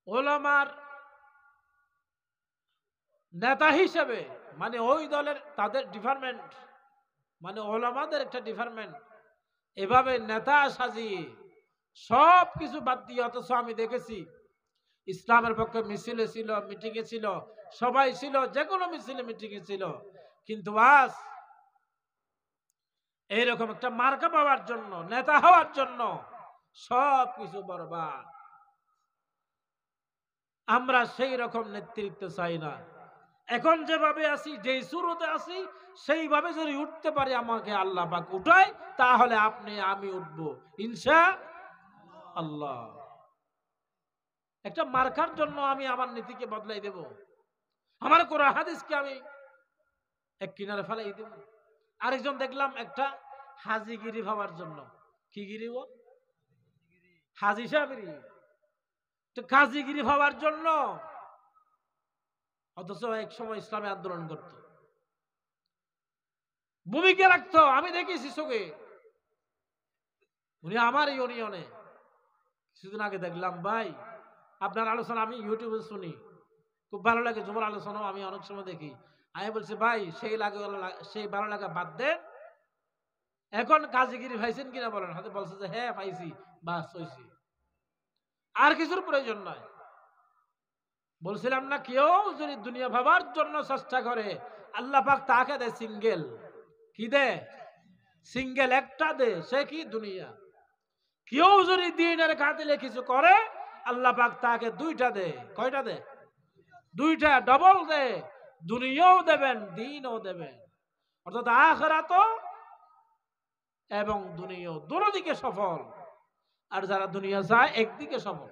উলামার নেতা হিসেবে, মানে ওই দলের তাদের ডিপার্টমেন্ট, মানে উলামাদের একটা ডিপার্টমেন্ট, এভাবে নেতা সাজিয়ে সব কিছু বাদ দিয়ে, অথচ আমি দেখেছি ইসলামের পক্ষে মিছিলে ছিল, মিটিংয়ে ছিল, সবাই ছিল, যে কোনো মিছিলে মিটিংয়ে ছিল, কিন্তু আজ এইরকম একটা মার্কা পাওয়ার জন্য, নেতা হওয়ার জন্য সব কিছু বরবাদ। আমরা সেই রকম নেতৃত্ব চাই না। এখন যেভাবে আছি, যেই শুরুতে আছি, সেইভাবে যদি উঠতে পারি, আমাকে আল্লাহ পাক উঠায়, তাহলে আপনি আমি উঠবো ইনশাআল্লাহ। একটা মার্কার জন্য আমি আমার নীতিকে বদলাই দেব, আমার কোরআন হাদিসকে আমি এক কিনারে ফেলাই দেব। আরেকজন দেখলাম একটা হাজিগিরি ভাবার জন্য, কি গিরি? ও হাজি সাহেবের কাজীগিরি ভাবার জন্য, অথচ এক সময় ইসলামে আন্দোলন করত, ভূমিকা রাখতো। আমি দেখেছি চোখে, উনি আমার ইউনিয়নে কিছুদিন আগে দেখলাম, ভাই আপনার আলোচনা আমি ইউটিউবে শুনি, খুব ভালো লাগে, জুমার আলোচনাও আমি অনেক সময় দেখি। আমি বলছি, ভাই সেই ভালো লাগা বাদ দেন, এখন কাজীগিরি পাইছেন কিনা বলেন। হাতে বলছে যে হ্যাঁ পাইছি, বাস হইছি, আর কিছুর প্রয়োজন নাই। বলছিলাম না, কেউ যদি দুনিয়া ভাবার জন্য চেষ্টা করে, আল্লাহ পাক তাকে দেয় সিঙ্গেল। কি দে? সিঙ্গেল একটা দে, সে কি? দুনিয়া। কেউ যদি দিনের খাতিরে কিছু করে, আল্লাহ পাক তাকে দুইটা দে। কয়টা দে? দুইটা, ডবল দে। দুনিয়াও দেবেন, দিনও দেবেন, অর্থাৎ আখিরাতও এবং দুনিয়াও, দুদিকে সফল। আর যারা দুনিয়া চায় একদিকে সফল।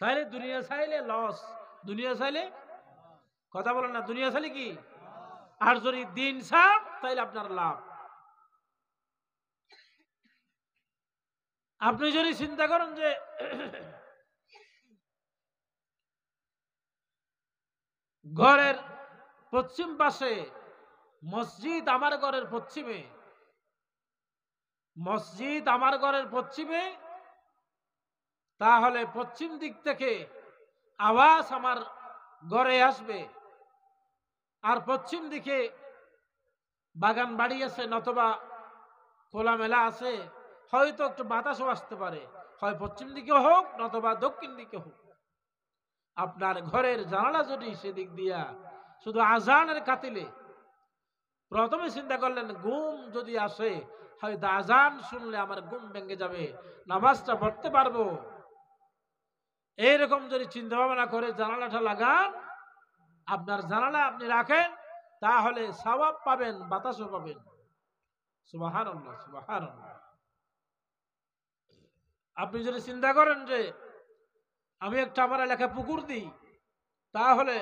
তাহলে দুনিয়া চাইলে লস, দুনিয়া চাইলে কথা বলেন না, দুনিয়া চালি কি? আর যদি দিন চান তাহলে আপনার লাভ। আপনি যদি চিন্তা করেন যে ঘরের পশ্চিম পাশে মসজিদ, আমার ঘরের পশ্চিমে মসজিদ, আমার ঘরের পশ্চিমে, তাহলে পশ্চিম দিক থেকে আওয়াজ আমার ঘরে আসবে। আর পশ্চিম দিকে বাগান বাড়ি আছে, নতবা খোলামেলা আছে, হয়তো একটু বাতাসও আসতে পারে, হয় পশ্চিম দিকে হোক নতবা দক্ষিণ দিকে হোক। আপনার ঘরের জানালা যদি সেদিক দিয়া শুধু আজানের কাতিলে, প্রথমে চিন্তা করলেন ঘুম যদি আসে, হয়তো আজান শুনলে আমার ঘুম ভেঙে যাবে, নামাজটা পড়তে পারবো, এইরকম যদি চিন্তা ভাবনা করে জানালাটা লাগান, আপনার জানালা আপনি রাখেন, তাহলে সওয়াব পাবেন, বাতাসও পাবেন। সুবহানাল্লাহ, সুবহানাল্লাহ। আপনি যদি চিন্তা করেন যে আমি একটা আমার এলাকায় পুকুর দিই, তাহলে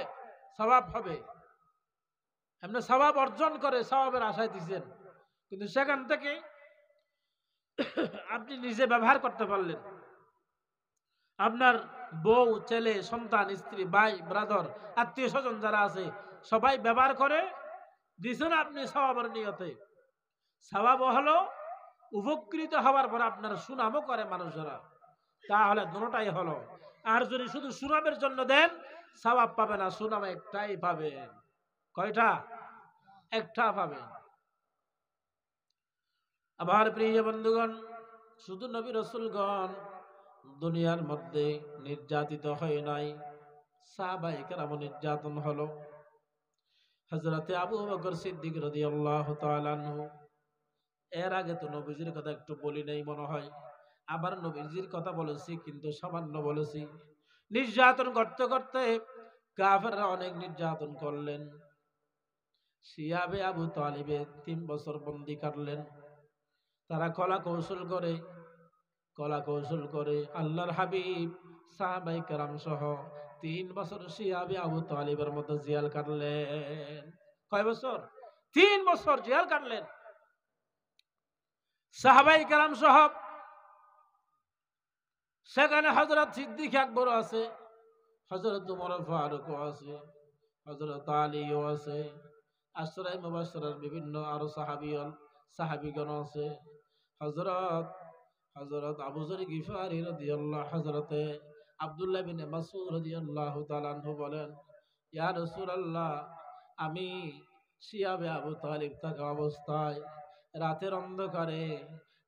সওয়াব হবে, আপনি সওয়াব অর্জন করে সওয়াবের আশায় দিচ্ছেন, কিন্তু সেখান থেকে আপনি নিজে ব্যবহার করতে পারলেন, আপনার বউ, ছেলে, সন্তান, স্ত্রী, ভাই, ব্রাদার, আত্মীয় স্বজন যারা আছে সবাই ব্যবহার করে দিচ্ছেন আপনি সওয়াবের নিয়তে। সওয়াব হলো উপকৃত হওয়ার পর আপনার সুনামও করে মানুষেরা, তাহলে দুটোটাই হলো। আর যদি শুধু সুনামের জন্য দেন, সওয়াব পাবে না, সুনাম একটাই পাবেন। কয়টা? একটা পাবেন। আবার প্রিয় বন্ধুগণ, শুধু নবী রাসূলগণ দুনিয়ার মধ্যে নির্যাতিত হয় নাই, সাহাবায়ে কেরাম নির্যাতন হলো। হযরতে আবু বকর সিদ্দিক রাদিয়াল্লাহু তাআলা আনহু, এর আগে তো নবীজির কথা একটু বলি নাই মনে হয়, আবার নবীজির কথা বলেছি, কিন্তু সামান্য বলেছি। নির্যাতন করতে করতে কাফেররা অনেক নির্যাতন করলেন। শিয়াবে আবু তালিবে 3 বছর বন্দি কাটলেন। তারা কলা কৌশল করে আল্লাহর হাবিব সাহাবায়ে কেরাম সহ 3 বছর শিয়াবে আবু তালিবের মতো জিয়াল কাটলেন। কয় বছর? 3 বছর জিয়াল কাটলেন সাহাবায়ে কেরাম সহ। সেখানে হযরত সিদ্দিক আকবর আছে, হযরত উমর ফারুক আছে, হযরত আলীও আছে, আশরায়ে মুবাশশিরার বিভিন্ন আরো সাহাবীগণ আছে। হযরত আবু যর গিফারি রাদিয়াল্লাহু, হযরতে আব্দুল্লাহ বিন মাসউদ রাদিয়াল্লাহু তাআলা আনহু বলেন, ইয়া রাসূলুল্লাহ, আমি শিয়াবে আবু তালিব থাকা অবস্থায় রাতের অন্ধকারে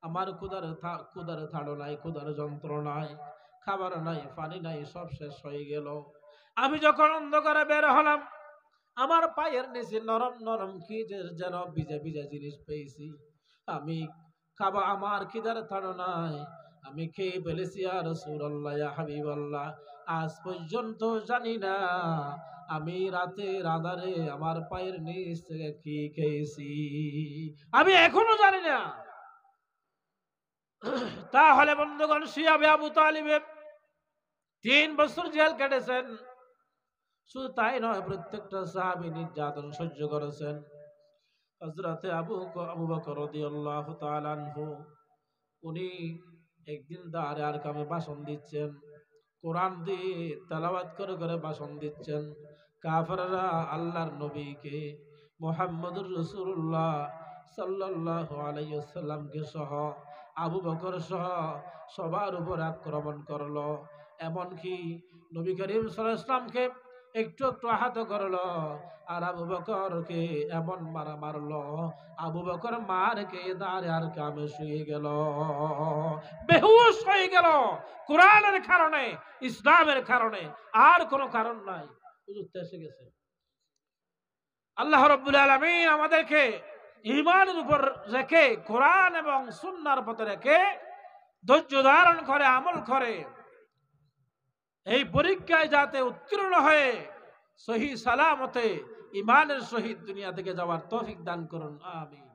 আমার ক্ষুধার তাড়নায়, ক্ষুধার যন্ত্রণায়, খাবার নাই, পানি নাই, সব শেষ হয়ে গেল। আমি যখন অন্ধকারে বের হলাম, আমার পায়ের নিচে নরম নরম কি যেন ভিজা ভিজা জিনিস পেয়েছি। আমি খাবা, আমার খিদার তাড়নায় আমি খেয়ে ফেলেছি। ইয়া রাসূলুল্লাহ, ইয়া হাবিবাল্লাহ, আজ পর্যন্ত জানি না আমি রাতের আঁধারে আমার পায়ের নিচ থেকে কি খেয়েছি, আমি এখনো জানি না। তাহলে বন্ধুগণ, শিয়াবে আবু তালিব 3 বছর জেল কেটেছেন। শুধু তাই নয়, প্রত্যেকটা সাহাবী নির্যাতন সহ্য করেছেন। হযরতে আবু বকর রাদিয়াল্লাহু তাআলা আনহু, উনি একদিন দাঁড়ে আর কামে ভাষণ দিচ্ছেন, কোরআন দিয়ে তেলাওয়াত করে করে ভাষণ দিচ্ছেন। কাফেররা আল্লাহর নবীকে, মুহাম্মদুর রাসূলুল্লাহ সাল্লাল্লাহু আলাইহি ওয়াসাল্লামকে সহ, আবু বকর সহ সবার উপর আক্রমণ করলো। এমনকি নবী করিম সাল্লাল্লাহু আলাইহি ওয়াসাল্লামকে একটু একটু আহত করলো, আর আবু বকরকে এমন মারলো, আবু বকর মারকে দাঁড়ে আর কামে শুয়ে গেল, বেহুশ হয়ে গেল। কোরআনের কারণে, ইসলামের কারণে, আর কোনো কারণ নাই, হুজুর এসে গেছে। আল্লাহ রাব্বুল আলামিন আমাদেরকে ঈমানের উপর রেখে, কোরআন এবং সুন্নাহর পথে রেখে, ধৈর্য ধারণ করে আমল করে এই পরীক্ষায় যাতে উত্তীর্ণ হয়ে সহি সালামতে ঈমানের সহিত দুনিয়া থেকে যাওয়ার তৌফিক দান করুন, আমিন।